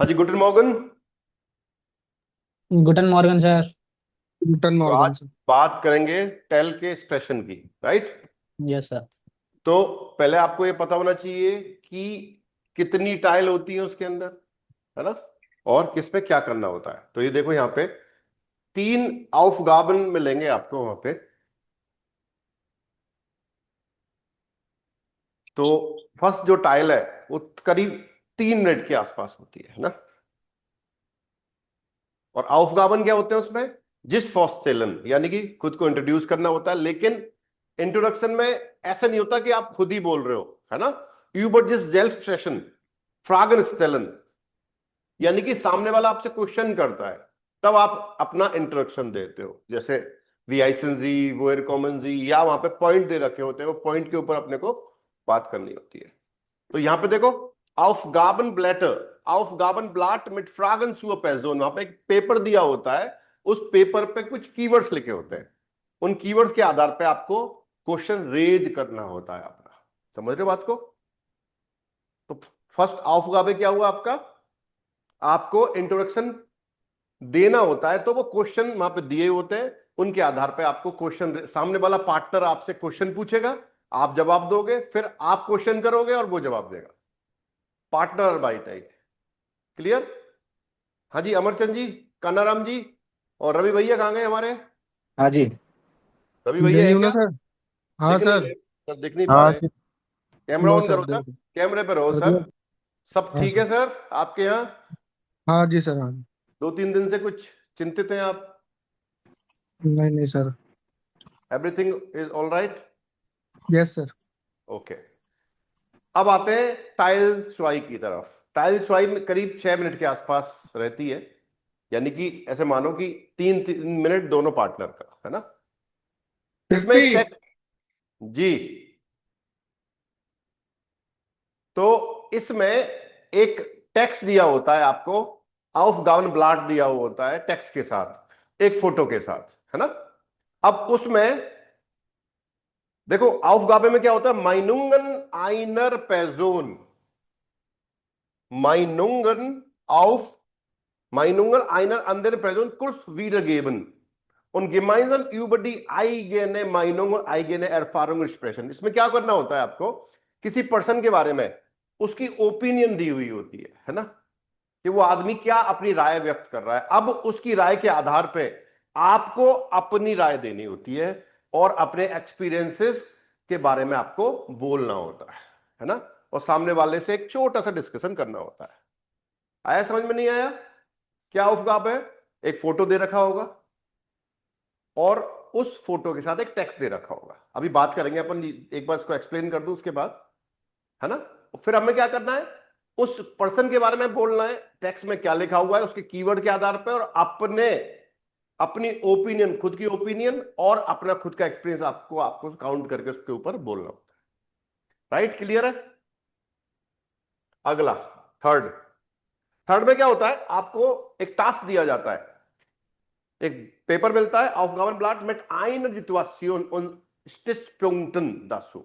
हाँ जी, गुड मॉर्गन। गुटन मॉर्गन सर। गुटन तो मॉर्गन आज सर। बात करेंगे टेल के एक्सप्रेशन की, राइट। Yes sir. तो पहले आपको ये पता होना चाहिए कि कितनी टाइल होती है उसके अंदर, है ना, और किस पे क्या करना होता है। तो ये देखो यहाँ पे 3 aufgaben मिलेंगे आपको वहां पे। तो फर्स्ट जो टाइल है वो करीब 3 मिनट के आसपास होती है ना। और aufgaben क्या होते हैं उसमें? जिस फॉस्टेलन, यानी कि खुद को इंट्रोड्यूस करना होता है। लेकिन इंट्रोडक्शन में ऐसा नहीं होता कि आप खुद ही बोल रहे हो, है ना। यूबर जिस जेल्फ सेशन फ्रागन स्टेलन, यानी कि सामने वाला आपसे क्वेश्चन करता है तब आप अपना इंट्रोडक्शन देते हो। जैसे वी आइसन जी, वोयर कॉमन जी, या वहां पे पॉइंट दे रखे होते हैं, वो पॉइंट के ऊपर अपने को बात करनी होती है। तो यहां पे देखो, aufgaben Blätter, aufgaben Blatt mit Fragen zur Person, वहां पे एक पेपर दिया होता है। उस पेपर पे कुछ कीवर्ड्स लिखे होते हैं। उन कीवर्ड्स के आधार पे आपको क्वेश्चन रेज करना होता है अपना। समझ रहे हो बात को? तो फर्स्ट aufgabe क्या हुआ आपका? आपको इंट्रोडक्शन देना होता है, तो वो क्वेश्चन वहां पे दिए होते हैं। उनके आधार पे आपको क्वेश्चन, सामने वाला पार्टनर आपसे क्वेश्चन पूछेगा, आप जवाब दोगे, फिर आप क्वेश्चन करोगे और वो जवाब देगा। पार्टनर बाइट है ये। क्लियर? हाँ जी, अमरचंद जी, कानाराम जी और रवि भैया कहाँ गए हमारे? हाँ जी। रवि भैया यही है हूँ ना क्या? सर। हाँ दिख नहीं सर। रहे सर, दिख नहीं पा हाँ रहे। कैमरा लो ऑन सर करो सर, देख। कैमरे पे रहो कर सर। दिया। सब हाँ ठीक है सर। सर आपके यहाँ? हाँ जी सर, हाँ। 2-3 दिन से कुछ चिंतित हैं आप? नहीं नहीं sir. Everything is all right? Yes sir. Okay. अब आते हैं टाइल स्वाई की तरफ। टाइल स्वाई में करीब 6 मिनट के आसपास रहती है। यानी कि ऐसे मानो कि 3-3 मिनट दोनों पार्टनर का, है ना। इसमें 50। एक टेक्स्ट जी। तो इसमें एक टेक्स्ट दिया होता है आपको, aufgaben ब्लाट दिया हुआ होता है टेक्स्ट के साथ, एक फोटो के साथ, है ना। अब उसमें देखो, aufgabe में क्या होता है? माइनुंगन आइनर पेजोन, माइनुंगन auf Meinungen einer anderen Person kurz wiedergeben und gemeinsam über die eigene Meinung und eigene Erfahrung sprechen। इसमें क्या करना होता है आपको? किसी पर्सन के बारे में उसकी ओपिनियन दी हुई होती है ना, कि वो आदमी क्या अपनी राय व्यक्त कर रहा है। अब उसकी राय के आधार पे आपको अपनी राय देनी होती है और अपने एक्सपीरियंसेस के बारे में आपको बोलना होता है ना। और सामने वाले से एक छोटा सा डिस्कशन करना होता है। आया समझ में? नहीं आया? क्या aufgabe है? एक फोटो दे रखा होगा और उस फोटो के साथ एक टेक्स्ट दे रखा होगा। अभी बात करेंगे अपन, एक बार इसको एक्सप्लेन कर दूं उसके बाद, है ना। फिर हमें क्या करना है? उस पर्सन के बारे में बोलना है, टेक्स्ट में क्या लिखा हुआ है उसके कीवर्ड के आधार पर, और अपने अपनी ओपिनियन, खुद की ओपिनियन और अपना खुद का एक्सपीरियंस आपको आपको काउंट करके उसके ऊपर बोलना होता है। राइट? क्लियर है? अगला थर्ड। थर्ड में क्या होता है? आपको एक टास्क दिया जाता है, एक पेपर मिलता है, aufgaben Blatt mit einer Situation und Stichpunkten dazu,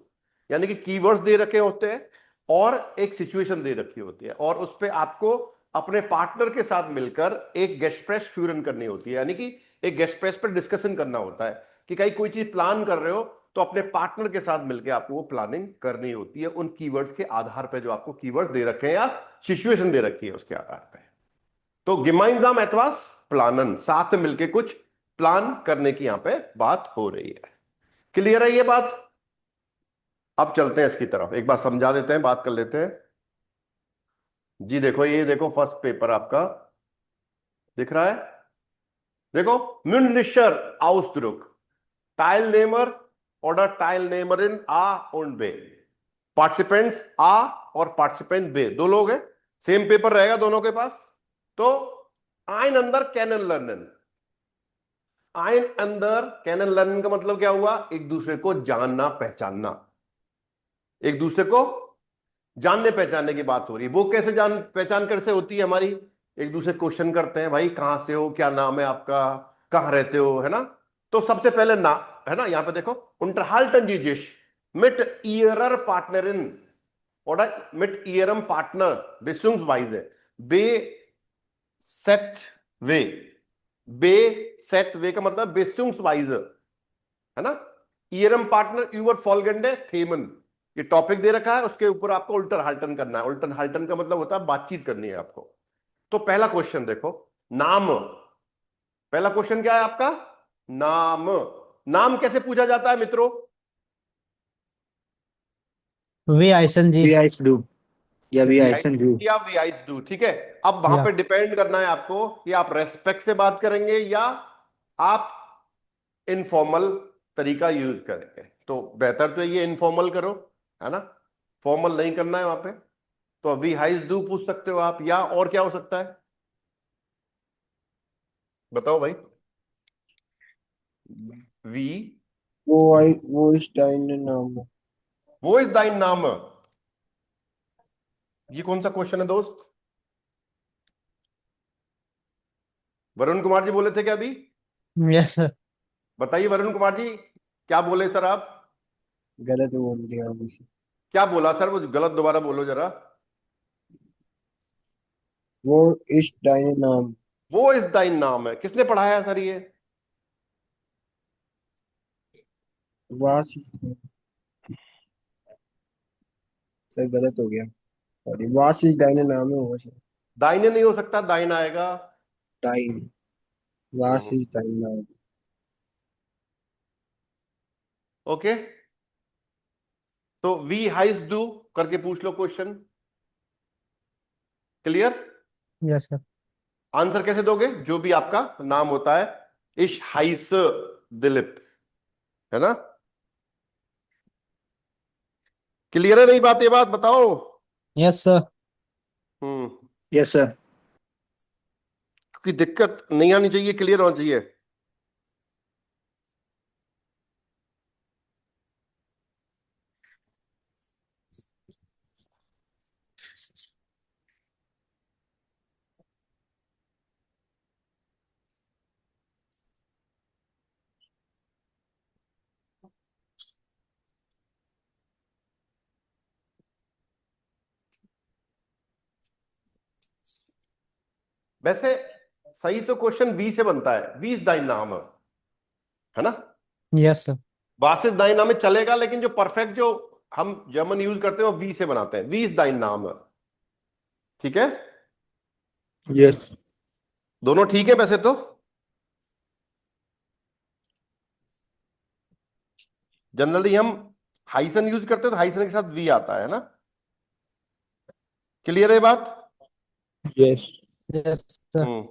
यानी कि कीवर्ड्स दे रखे होते हैं और एक सिचुएशन दे रखी होती है, और उस पे आपको अपने पार्टनर के साथ मिलकर एक गेस्प्रेस फ्यूरन करनी होती है। यानी कि एक गेस्प्रेस पर डिस्कशन करना होता है कि कहीं कोई चीज प्लान कर रहे हो तो अपने पार्टनर के साथ मिलकर आपको वो प्लानिंग करनी होती है, उन कीवर्ड्स के आधार पर जो आपको कीवर्ड दे रखे हैं या सिचुएशन दे रखी है उसके आधार पर। तो gemeinsam etwas planen, साथ मिलके कुछ प्लान करने की यहां पे बात हो रही है। क्लियर है ये बात? अब चलते हैं इसकी तरफ, एक बार समझा देते हैं, बात कर लेते हैं जी। देखो, ये देखो फर्स्ट पेपर आपका दिख रहा है। देखो, mündlicher Ausdruck, Teilnehmer oder Teilnehmerin A und B, participants आ और पार्टिसिपेंट बे, दो लोग हैं, सेम पेपर रहेगा दोनों के पास। तो आइन अंदर कैनन लर्नन, आइन अंदर कैनन लर्निंग का मतलब क्या हुआ? एक दूसरे को जानना पहचानना, एक दूसरे को जानने पहचानने की बात हो रही है। वो कैसे जान पहचान कैसे होती है हमारी? एक दूसरे क्वेश्चन करते हैं, भाई कहां से हो, क्या नाम है आपका, कहां रहते हो, है ना। तो सबसे पहले ना, है ना, यहां पे देखो, unterhalten Sie sich mit ihrer Partnerin oder mit ihrem Partner beziehungsweise सेट वे, बे सेट वे का मतलब बेसिंग्सवाइज है ना। ईरम पार्टनर यूवर फॉलगंडे थेमन, ये टॉपिक दे रखा है, उसके ऊपर आपको उल्टन हाल्टन करना है। उल्टन हाल्टन का मतलब होता है बातचीत करनी है आपको। तो पहला क्वेश्चन देखो, नाम। पहला क्वेश्चन क्या है आपका? नाम। नाम कैसे पूछा जाता है मित्रों? वी आइसन जी। वी आइस डू या वी वी आइसन डू। या वी आइस डू, ठीक है। अब वहां या पे डिपेंड करना है आपको कि आप रेस्पेक्ट से बात करेंगे या आप इनफॉर्मल तरीका यूज करेंगे। तो बेहतर तो ये इनफॉर्मल करो, है ना, फॉर्मल नहीं करना है वहां पे। तो वी हाइज डू पूछ सकते हो आप, या और क्या हो सकता है, बताओ भाई। वी, वो इस टाइम नाम। वो इज दाइन नाम, ये कौन सा क्वेश्चन है दोस्त? वरुण कुमार जी बोले थे क्या अभी? Yes sir. बताइए वरुण कुमार जी, क्या बोले सर आप? गलत बोल दिया मुझे। क्या बोला सर वो गलत, दोबारा बोलो जरा। वो इस टाइम नाम। वो इज दाइन नाम है, किसने पढ़ाया सर ये? वास सर गलत हो गया, सॉरी। वास इस टाइम नाम है वो सर। दाइने नहीं हो सकता, दाइन आएगा। टाइम। वास इस टाइम नाम। ओके, तो वी हाइज डू करके पूछ लो question. Clear? Yes sir. Answer कैसे दोगे? जो भी आपका नाम होता है, इश हाइस दिलीप, है ना। क्लियर है नहीं बात? ये बात बताओ। Yes sir. Hmm, yes sir. क्योंकि दिक्कत नहीं आनी चाहिए, क्लियर होना चाहिए। वैसे सही तो क्वेश्चन बी से बनता है, वी इज दाइन नाम, है ना। Yes sir. वासिस दाइन नाम में चलेगा, लेकिन जो परफेक्ट जो हम जर्मन यूज करते हैं वो वी से बनाते हैं, वी इज दाइन नाम, ठीक है। यस। दोनों ठीक है वैसे तो। जनरली हम हाइसन यूज करते हैं तो हाइसन के साथ वी आता है ना। क्लियर है बात? यस। Yes sir. हम्म,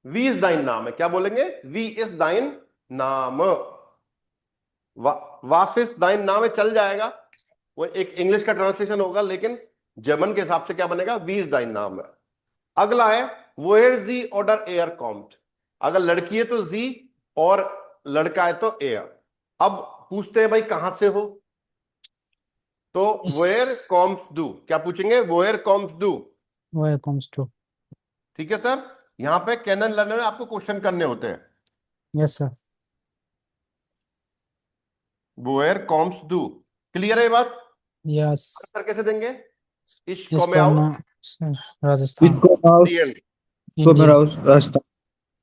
वी इज दाइन नाम है, क्या बोलेंगे? वी इज दाइन नाम। वासिस दाइन नाम है चल जाएगा, वो एक इंग्लिश का ट्रांसलेशन होगा, लेकिन जर्मन के हिसाब से क्या बनेगा? वी इज दाइन नाम है। अगला है वेयर जी ऑर्डर एयर कॉम्ट। अगर लड़की है तो जी, और लड़का है तो एयर। अब पूछते हैं भाई कहां से हो, तो वेयर इस कॉम्स डू, क्या पूछेंगे? वेयर कॉम्स डू, वेयर कम्स टू। ठीक है सर। यहां पे कैनन लर्नर में आपको क्वेश्चन करने होते हैं। Yes sir. वेयर कॉम्स डू, क्लियर है ये बात? यस। आंसर कैसे देंगे? इश्क में इसको आओ, मैं सर राजस्थान। इसको हाउस। इंडियन। इसको इंडियन। हाउस रास्ता।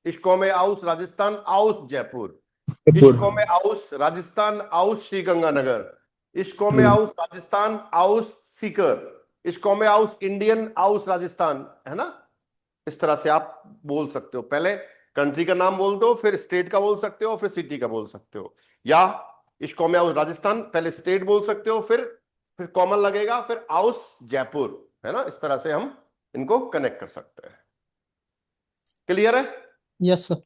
इश्को में आउस राजस्थान, आउस जयपुर। जयपुर। इश्को में आउस राजस्थान, आउस श्रीगंगानगर। इश्को में आउस राजस्थान, आउस सीकर। इश्को में आउस इंडियन, आउस राजस्थान, है ना। इस तरह से आप बोल सकते हो, पहले कंट्री का नाम बोल दो, फिर स्टेट का बोल सकते हो, फिर सिटी का बोल सकते हो। या इश्को में आउस राजस्थान, पहले स्टेट बोल सकते हो, फिर कॉमन लगेगा, फिर आउस जयपुर, है ना। इस तरह से हम इनको कनेक्ट कर सकते हैं। क्लियर है? Yes sir.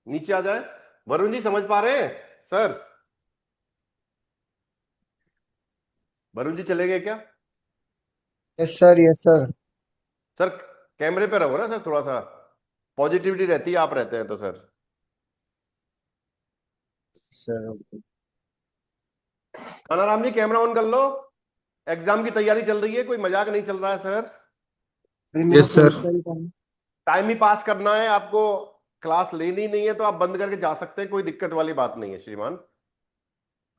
नीचे आ जाए। वरुण जी समझ पा रहे हैं सर? वरुण जी चले गए क्या? Yes sir. Yes sir. Sir कैमरे पे रहो ना सर, थोड़ा सा पॉजिटिविटी रहती है, आप रहते हैं तो sir. Sir Kanaram ji camera on कर लो, एग्जाम की तैयारी चल रही है, कोई मजाक नहीं चल रहा है सर। Yes sir. टाइम ही पास करना है आपको, क्लास लेनी नहीं है तो आप बंद करके जा सकते हैं, कोई दिक्कत वाली बात नहीं है श्रीमान।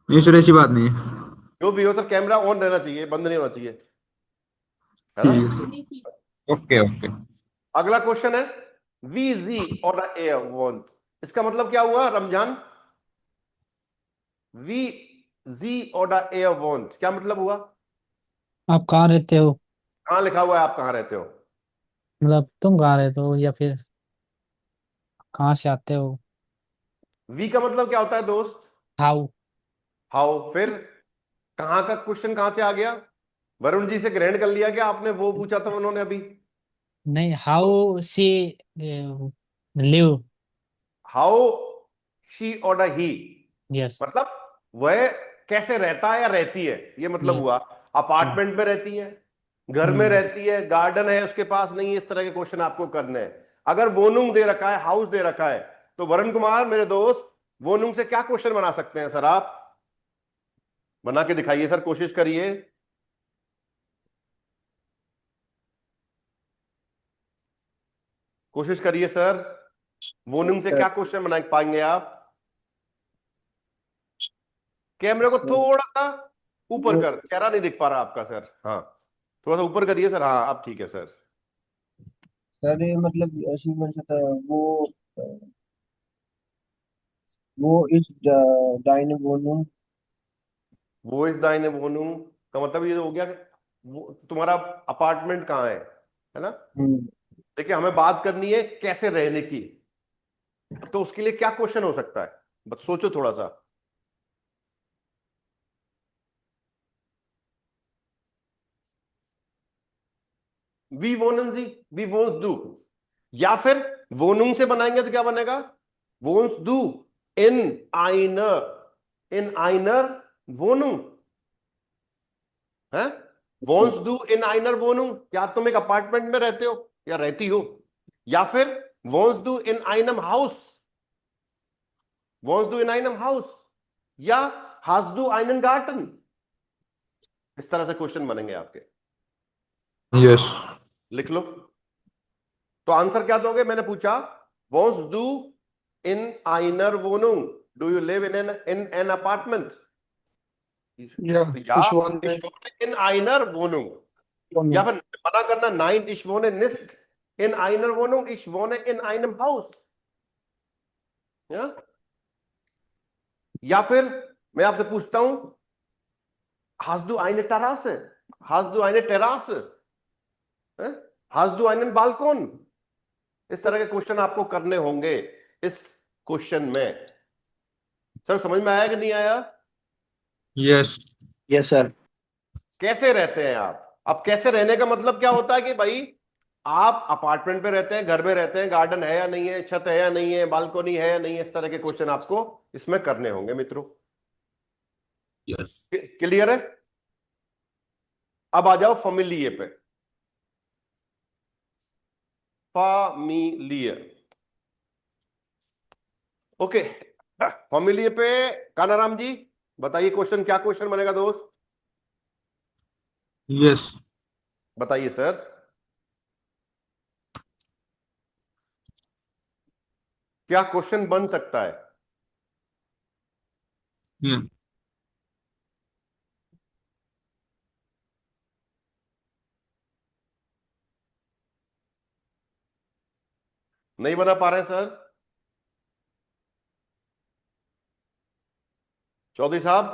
नहीं सर, ऐसी बात नहीं है। जो भी हो सर, कैमरा ऑन रहना चाहिए, बंद नहीं होना चाहिए, है ना। ठीक है। Okay okay. अगला क्वेश्चन है वी जी और एयर वॉन्ट, इसका मतलब क्या हुआ रमजान? वी जी और एयर वॉन्ट क्या मतलब हुआ? आप कहाँ रहते हो? कहां लिखा हुआ है आप कहां रहते हो? मतलब तुम कहाँ रहते हो या फिर कहाँ से आते हो? वी का मतलब क्या होता है दोस्त? हाउ। हाउ। फिर कहां का क्वेश्चन कहां से आ गया? वरुण जी से ग्रहण कर लिया क्या आपने? वो पूछा था उन्होंने अभी। नहीं, how C live. How she और ही, यस। मतलब वह कैसे रहता है या रहती है, ये मतलब यस। हुआ। अपार्टमेंट में रहती है, घर में रहती है, गार्डन है उसके पास नहीं है, इस तरह के क्वेश्चन आपको करने हैं। अगर वोनुंग दे रखा है, हाउस दे रखा है, तो वरुण कुमार मेरे दोस्त वोनुंग से क्या क्वेश्चन बना सकते हैं सर? आप बना के दिखाइए सर, कोशिश करिए। कोशिश करिए सर, वोनुंग से सर क्या क्वेश्चन बना पाएंगे आप? कैमरे को सर थोड़ा सा ऊपर वो कर, चेहरा नहीं दिख पा रहा आपका सर। हाँ, थोड़ा सा ऊपर करिए सर। हाँ अब ठीक है सर। सर ये मतलब ऐसे बन सकता है वो इस डाइने बोनूं। वो इस दाहिने वोनुंग का मतलब ये हो गया कि वो तुम्हारा अपार्टमेंट कहाँ है ना। हम्म, देखिए हमें बात करनी है कैसे रहने की, तो उसके लिए क्या क्वेश्चन हो सकता है, बस सोचो थोड़ा सा। वी वोनन जी, वी वोन्स डू, या फिर वोनुंग से बनाएंगे तो क्या बनेगा? वोन्स डू इन आइनर, इन आइनर वोनुंग है। वोन्स डू इन आइनर वोनुंग, या तुम एक अपार्टमेंट में रहते हो या रहती हो, या फिर वोन्स डू इन आइनम हाउस, वोन्स डू इन आइनम हाउस, या हास डू आइनन गार्टन। इस तरह से क्वेश्चन बनेंगे आपके, यस। लिख लो। तो आंसर क्या दोगे? मैंने पूछा वॉन्स डू इन आइनर वोनुंग, do you live in an apartment? या या इश वोने ich wohne in einer Wohnung, या वोने फिर मना करना, nein ich wohne nicht in einer Wohnung, ich wohne in einem Haus। या या फिर मैं आपसे पूछता हूं hast du eine Terrasse, hast du eine Terrasse, hast du einen Balkon? इस तरह के क्वेश्चन आपको करने होंगे इस क्वेश्चन में। सर समझ में आया कि नहीं आया? यस। Yes sir. कैसे रहते हैं आप? अब कैसे रहने का मतलब क्या होता है कि भाई आप अपार्टमेंट पे रहते हैं, घर में रहते हैं, गार्डन है या नहीं है, छत है या नहीं है, बालकोनी है या नहीं है, इस तरह के क्वेश्चन आपको इसमें करने होंगे मित्रों। यस। क्लियर है? अब आ जाओ फैमिलिये पे। फैमिलिये, ओके। फैमिलिये पे कानाराम जी बताइए क्वेश्चन, क्या क्वेश्चन बनेगा दोस्त? यस। बताइए सर, क्या क्वेश्चन बन सकता है? नहीं बना पा रहे हैं सर? चौधरी साहब,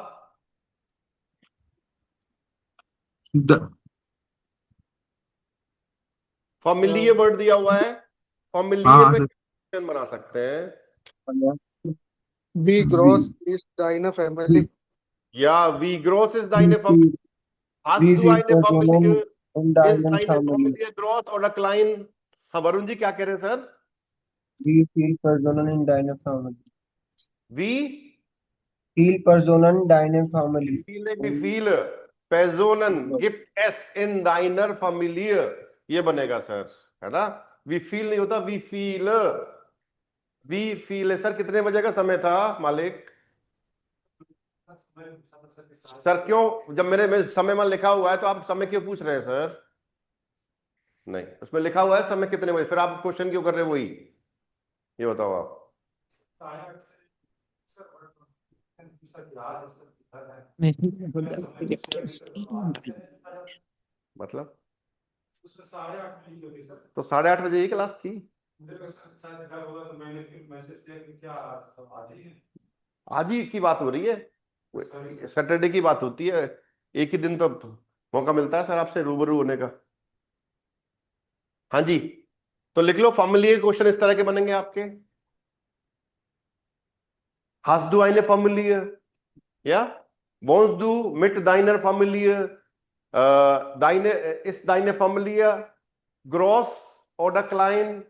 फैमिलिये वर्ड दिया हुआ है, फैमिलिये हाँ पे सर। क्वेश्चन बना सकते हैं। वी वी ग्रोस इज डाइना फैमिली Ja, wie groß ist Wie deine Familie? viel, Hast wie du viel eine Personen Familie? in Ist deiner deine Family? Familie groß oder klein? हाँ वरुण जी क्या कह रहे हैं sir? Wie viel Personen in deiner Family? Wie Viel Personen in deiner Family. wie viele Personen gibt es in deiner Familie? ये बनेगा sir, है ना। wie viel नहीं होता, wie viele, wie viele। Sir कितने बजे का समय था मालिक? सर क्यों, जब मेरे समय में लिखा हुआ है तो आप समय क्यों पूछ रहे हैं सर? नहीं, उसमें लिखा हुआ है समय कितने बजे, फिर आप क्वेश्चन क्यों कर रहे हो? वही ये बताओ आप। मतलब तो 8:30 बजे ही क्लास थी। आज ही की बात हो रही है, सैटरडे की बात होती है। एक ही दिन तो मौका मिलता है सर आपसे रूबरू होने का। हाँ जी, तो लिख लो फॉर्मुले क्वेश्चन इस तरह के बनेंगे आपके। Hast du eine Familie? Ja? Wohnst du mit deiner Familie? Ist deine Familie groß oder klein?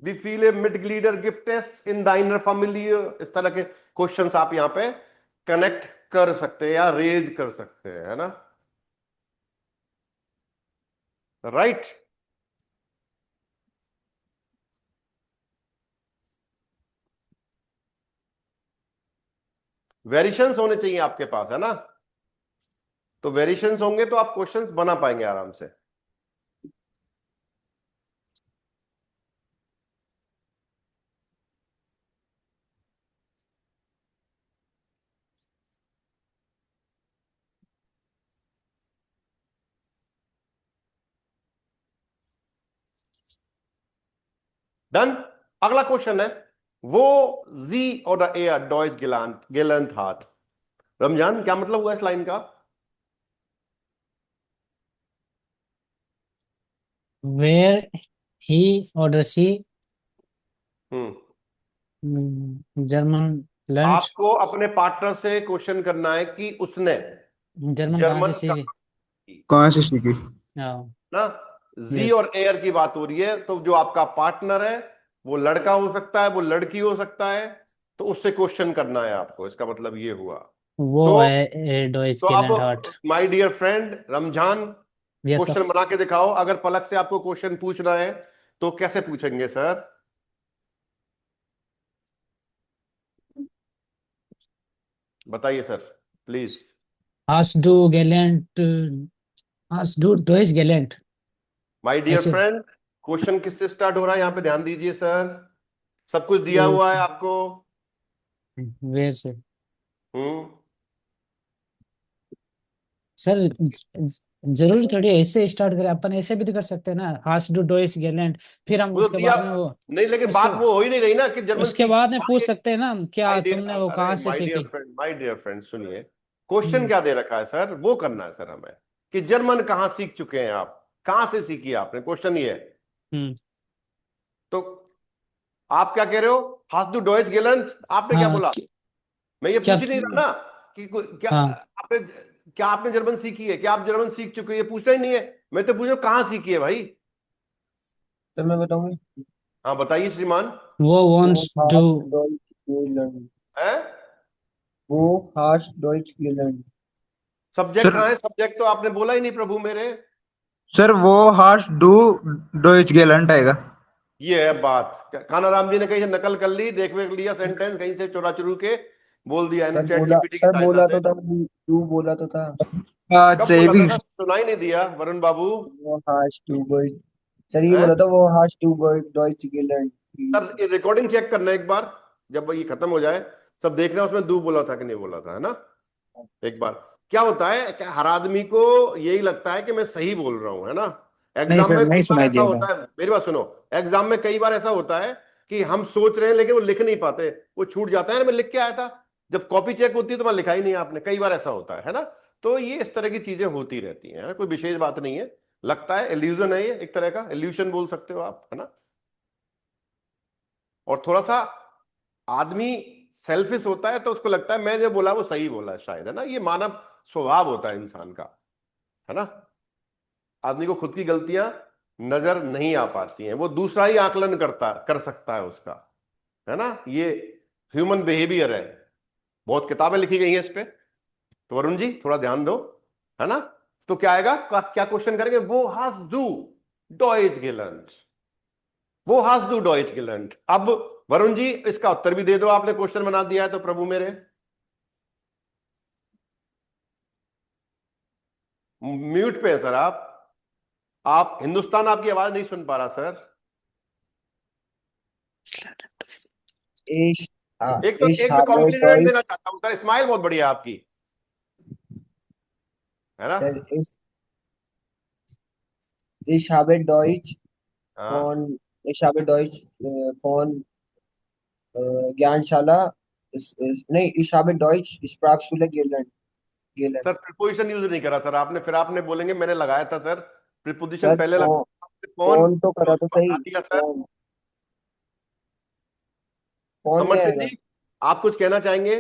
Wie viele Mitglieder gibt es in deiner Familie? इस तरह के क्वेश्चंस आप यहाँ पे कनेक्ट कर सकते हैं या रेज कर सकते हैं, है ना? राइट। वेरिएशंस होने चाहिए आपके पास, है ना? तो वेरिएशंस होंगे तो आप क्वेश्चंस बना पाएंगे आराम से। डन। अगला क्वेश्चन है, वो जी और एयर डॉइस गेलंट हाथ। रमजान, क्या मतलब हुआ इस लाइन का? where he or she hmm German lunch, आपको अपने पार्टनर से क्वेश्चन करना है कि उसने जर्मन कहाँ से जर्मन सीखी? कहाँ की, कहाँ से सीखी? हाँ, ना? जी यस। और एयर की बात हो रही है, तो जो आपका पार्टनर है वो लड़का हो सकता है, वो लड़की हो सकता है, तो उससे क्वेश्चन करना है आपको। इसका मतलब ये हुआ। वो तो है डॉइच तो गेलंट हार्ट। अब my dear friend Ramzan, yes sir. Question बना के दिखाओ। अगर पलक से आपको क्वेश्चन पूछना है तो कैसे पूछेंगे सर? बताइए sir, please. hast du gelernt, hast du Deutsch gelernt? My dear ऐसे फ्रेंड, क्वेश्चन किससे स्टार्ट हो रहा है यहाँ पे ध्यान दीजिए सर। सब कुछ दिया हुआ है आपको। वेयर से हम्म सर, जरूरी थोड़ी है ऐसे स्टार्ट करें, अपन ऐसे भी तो कर सकते हैं ना, hast du Deutsch gelernt, फिर हम वो तो उसके दिया। बाद में वो नहीं, लेकिन उसके बात वो हो ही नहीं रही ना कि जर्मन उसके सीख। बाद में पूछ सकते हैं ना हम, क्या माय डियर, तुमने वो अरे कहाँ से माय डियर सीखी? फ्रेंड, माय डियर फ्रेंड सुनिए, क्वेश्चन हम्म क्या दे रखा है सर, वो करना है सर हमें कि जर्मन कहाँ सीख चुके हैं आप, कहाँ से सीखी आपने, क्वेश्चन ये है। हम्म तो आप क्या कह रहे हो? हाथ दू डॉइच गेलंट, आपने क्या हाँ बोला? मैं ये क्या? पूछ ही नहीं रहा ना कि क्या हाँ, आपने, क्या आपने जर्मन सीखी है, क्या आप जर्मन सीख चुके हो, ये पूछना ही नहीं है। मैं तो पूछ रहा हूँ कहाँ सीखी है भाई। तो मैं बताऊंगा। हाँ बताइए श्रीमान। वो वो wants to, हास्ट डॉइच गेलंट। है वो हास्ट डॉइच गेलंट। सब्जेक्ट सर कहाँ है? सब्जेक्ट तो आपने बोला ही नहीं प्रभु मेरे। सर वो हार्श डू डोइच गेलंट आएगा। ये है बात। कानाराम जी ने कहीं से नकल कर ली, देख वेख लिया सेंटेंस कहीं से चुरा चुरू के बोल दिया इन्हें चैट जीपीटी की सर सहायता बोला से। तो था, तू बोला तो था। कब चाहिए बोला था भी। सर? सुनाई नहीं दिया वरुण बाबू। वो हास्ट टू डॉइच, सर ये है बोला था वो हास्ट टू डॉइच गेलंट। सर, ये रिकॉर्डिंग चेक करना एक बार, जब ये खत्म हो जाए सब देखना उसमें दू बोला था कि नहीं बोला था, है ना? एक बार। क्या होता है कि हर आदमी को यही लगता है कि मैं सही बोल रहा हूं, है ना? नहीं एग्जाम सर, में नहीं कई बार सुनाई ऐसा दिया था। होता है, मेरी बात सुनो। एग्जाम में कई बार ऐसा होता है कि हम सोच रहे हैं लेकिन वो लिख नहीं पाते, वो छूट जाता है ना, मैं लिख के आया था, जब कॉपी चेक होती है तो मैं लिखा ही नहीं आपने। कई बार ऐसा होता है ना? तो ये इस तरह की चीजें होती रहती हैं, है ना? कोई विशेष बात नहीं है। लगता है इल्यूजन है, ये एक तरह का इल्यूशन बोल सकते हो आप, है ना? और थोड़ा सा आदमी सेल्फिश होता है तो उसको लगता है मैं जो बोला वो सही बोला शायद, है ना? ये मानव स्वभाव होता है इंसान का, है ना? आदमी को खुद की गलतियां नजर नहीं आ पाती हैं, वो दूसरा ही आकलन कर सकता है उसका, है ना? ये ह्यूमन बिहेवियर है। बहुत किताबें लिखी गई हैं इस पे। तो वरुण जी थोड़ा ध्यान दो, है ना? तो क्या आएगा, क्या क्वेश्चन करेंगे? वो हास दू डॉइच गेलंट, वो हास दू डॉइच गेलंट। अब वरुण जी इसका उत्तर भी दे दो, आपने क्वेश्चन बना दिया है तो प्रभु मेरे। म्यूट पे है सर आप हिंदुस्तान आपकी आवाज नहीं सुन पा रहा सर। इस एक तो इस एक मैं हार्डवेयर कॉम्प्लीमेंट टॉय। देना चाहता हूं सर, स्माइल बहुत बढ़िया है आपकी। है ना? सर ich habe Deutsch हाँ von ich habe Deutsch von ज्ञानशाला नहीं ich habe Deutsch Sprachschule gelernt sir, preposition use नहीं करा सर आपने, फिर आपने बोलेंगे मैंने लगाया था सर, प्रीपोजिशन सर पहले फोन लगा, कौन फोन तो करा तो सही बता दिया सर? फोन नहीं अमर सिंह आएगा जी, आप कुछ कहना चाहेंगे?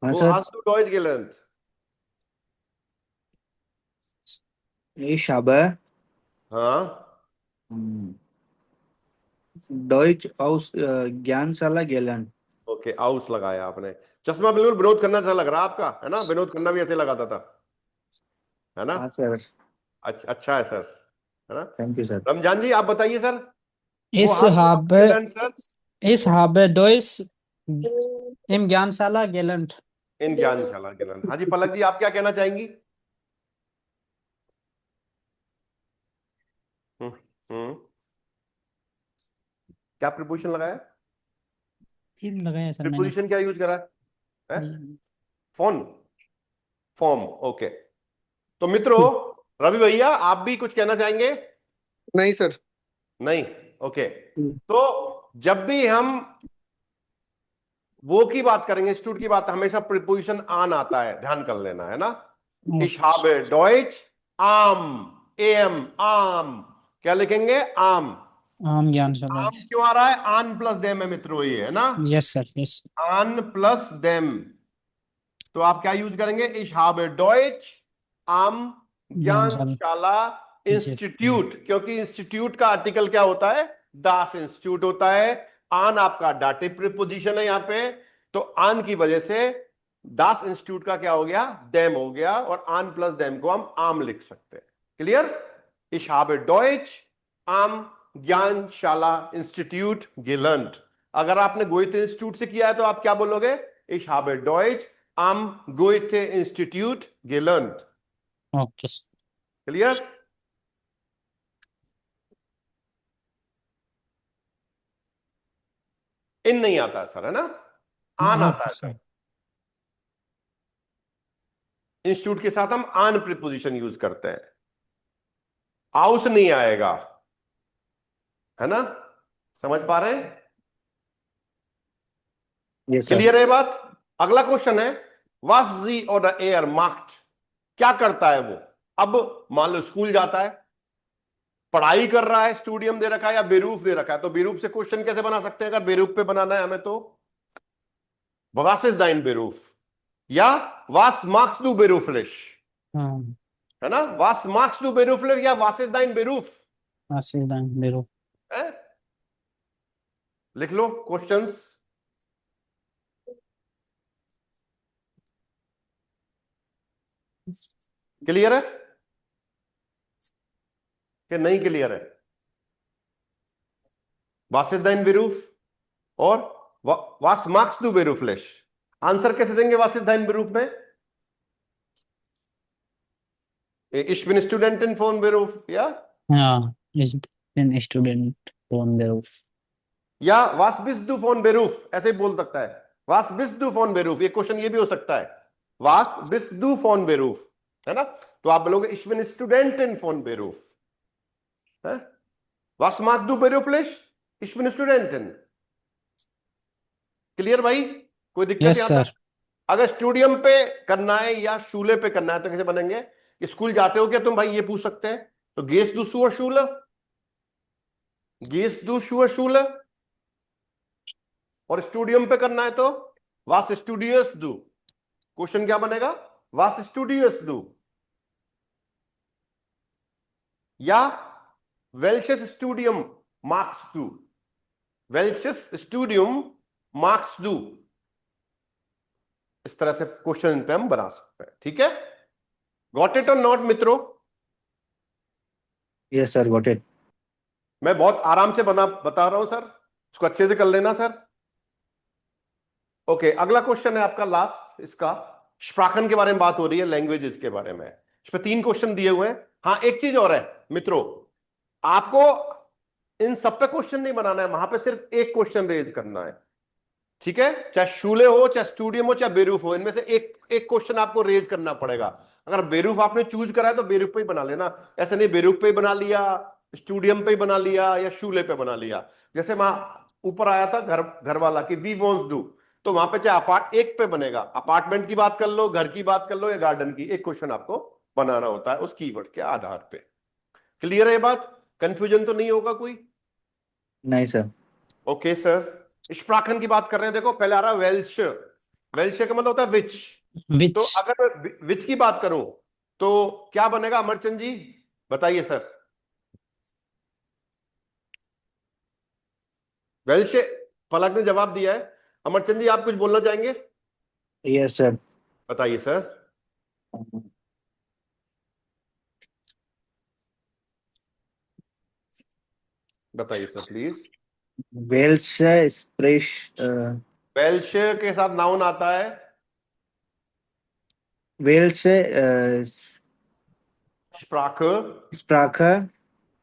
हाँ वो सर, हाथ टू डॉइज गेलेंट। ich habe हाँ Deutsch aus ज्ञानशाला gelernt। ओके, आउस लगाया आपने। चश्मा बिल्कुल विनोद खन्ना सा लग रहा है आपका, है ना? विनोद खन्ना भी ऐसे लगाता था, है ना? हाँ सर, अच्छा, अच्छा है सर, है ना? Thank you sir. Ramzan ji आप बताइए सर, वो Ich हाथ habe, गेलेंट sir ich habe Deutsch im Gyansala gelernt. इन ज्ञानशाला गेलेंट। हाँ जी, पलक जी आप क्या कहना चाहेंगी? हम्म हम्म क्या प्रीपोजिशन लगाया? इन लगाया सर मैंने। प्रीपोजिशन क्या यूज करा है? Phone, form, okay. तो मित्रों, रवि भैया आप भी कुछ कहना चाहेंगे? नहीं सर। नहीं, ओके। तो जब भी हम वो की बात करेंगे, इंस्टीट्यूट की बात, हमेशा प्रीपोजिशन आन आता है, ध्यान कर लेना, है ना? Ich habe Deutsch am, am, आम, क्या लिखेंगे? आम। आम ज्ञानशाला। आम क्यों आ रहा है? आन प्लस देम है मित्रों, ये है ना? Yes sir, yes. आन प्लस देम, तो आप क्या यूज करेंगे? Ich habe Deutsch am Gyanshala Gyanshala ji. Institute, क्योंकि इंस्टीट्यूट का आर्टिकल क्या होता है? दास इंस्टीट्यूट होता है। आन आपका डाटिव प्रीपोजिशन है यहाँ पे, तो आन की वजह से दास इंस्टीट्यूट का क्या हो गया? देम हो गया, और आन प्लस देम को हम आम लिख सकते हैं। Clear? Ich habe Deutsch am Gyanshala institute gelernt। अगर आपने गोइथे इंस्टीट्यूट से किया है तो आप क्या बोलोगे? Ich habe Deutsch am Goethe Institut gelernt। Okay sir. Clear? इन नहीं आता सर, है ना? आन आता है सर। इंस्टीट्यूट के साथ हम आन प्रीपोजिशन यूज करते हैं, आउस नहीं आएगा, है ना? समझ पा रहे हैं? Yes sir. क्लियर है बात? अगला क्वेश्चन है, वास जी और द एयर मार्क्ड, क्या करता है वो? अब मान लो स्कूल जाता है, पढ़ाई कर रहा है, स्टूडियम दे रखा है या बेरूफ दे रखा है, तो बेरूफ से क्वेश्चन कैसे बना सकते हैं? अगर बेरूफ पे बनाना है हमें, तो वास इज दाइन बेरूफ, या वास मार्क्स डू बेरूफलिश, है ना? वास मार्क्स डू बेरूफलिश या वास इज दाइन बेरूफ, मेरो। है? लिख लो क्वेश्चंस। क्लियर है कि नहीं क्लियर है? वास इज दाइन बेरूफ और वास मार्क्स डू बेरूफलिश, आंसर कैसे देंगे वास इज दाइन बेरूफ में? Ich bin Studentin von Beruf, या? हाँ, ich bin Student von Beruf। या was bist du von Beruf, ऐसे ही बोल सकता है, was bist du von Beruf। ये क्वेश्चन ये भी हो सकता है, was bist du von Beruf, है ना? तो आप बोलोगे ich bin Studentin von Beruf, है? was machst du beruflich? Ich bin Studentin। Clear भाई? कोई दिक्कत यस यहाँ सर। तक? अगर स्टूडियम पे करना है या शूले पे करना है तो कैसे बनेंगे? स्कूल जाते हो क्या तुम भाई, ये पूछ सकते हैं। तो गेस दू शुअर शूल, गेस दू शुअर शूल, और स्टूडियम पे करना है तो वास स्टूडियस दू। क्वेश्चन क्या बनेगा? वास स्टूडियस दू, या वेल्शस स्टूडियम मार्क्स दू, वेल्शस स्टूडियम मार्क्स दू। इस तरह से क्वेश्चन पे हम बना सकते हैं, ठीक है? गॉट इट और नॉट मित्रों? Yes sir, got it. मैं बहुत आराम से बता रहा हूं सर, इसको अच्छे से कर लेना सर। ओके, अगला क्वेश्चन है आपका लास्ट, इसका स्प्राखन के बारे में बात हो रही है, लैंग्वेजेस के बारे में। इसमें 3 क्वेश्चन दिए हुए हैं। हाँ, एक चीज और है मित्रों, आपको इन सब पे क्वेश्चन नहीं बनाना है, वहां पे सिर्फ एक क्वेश्चन रेज करना है। ठीक है, चाहे शूले हो, चाहे स्टूडियम हो, चाहे बेरूफ हो, इनमें से एक एक क्वेश्चन आपको रेज करना पड़ेगा। अगर बेरूफ आपने चूज करा है तो बेरूफ पे ही बना लेना, ऐसे नहीं बेरूफ पे ही बना लिया, स्टूडियम पे ही बना लिया या शूले पे बना लिया। जैसे वहां ऊपर आया था घर वाला कि वी वॉन्ट्स डू, तो वहां पे चाहे अपार्ट एक पे बनेगा, अपार्टमेंट की बात कर लो, घर की बात कर लो या गार्डन की, एक क्वेश्चन आपको बनाना होता है उस कीवर्ड के आधार पे। क्लियर है ये बात? कंफ्यूजन तो नहीं होगा कोई? नहीं सर। Okay sir. स्प्राखन की बात कर रहे हैं, देखो पहले आ रहा है वेल्श। वेल्श का मतलब होता है विच। विच तो अगर मैं विच की बात करूं तो क्या बनेगा अमरचंद जी, बताइए सर। वेल्श, पलक ने जवाब दिया है। अमरचंद जी आप कुछ बोलना चाहेंगे? Yes sir. बताइए सर। बताइए सर प्लीज। वेल्स स्प्रेश वेल्श के साथ नाउन आता है। वेल्स स्प्राख, स्प्राखा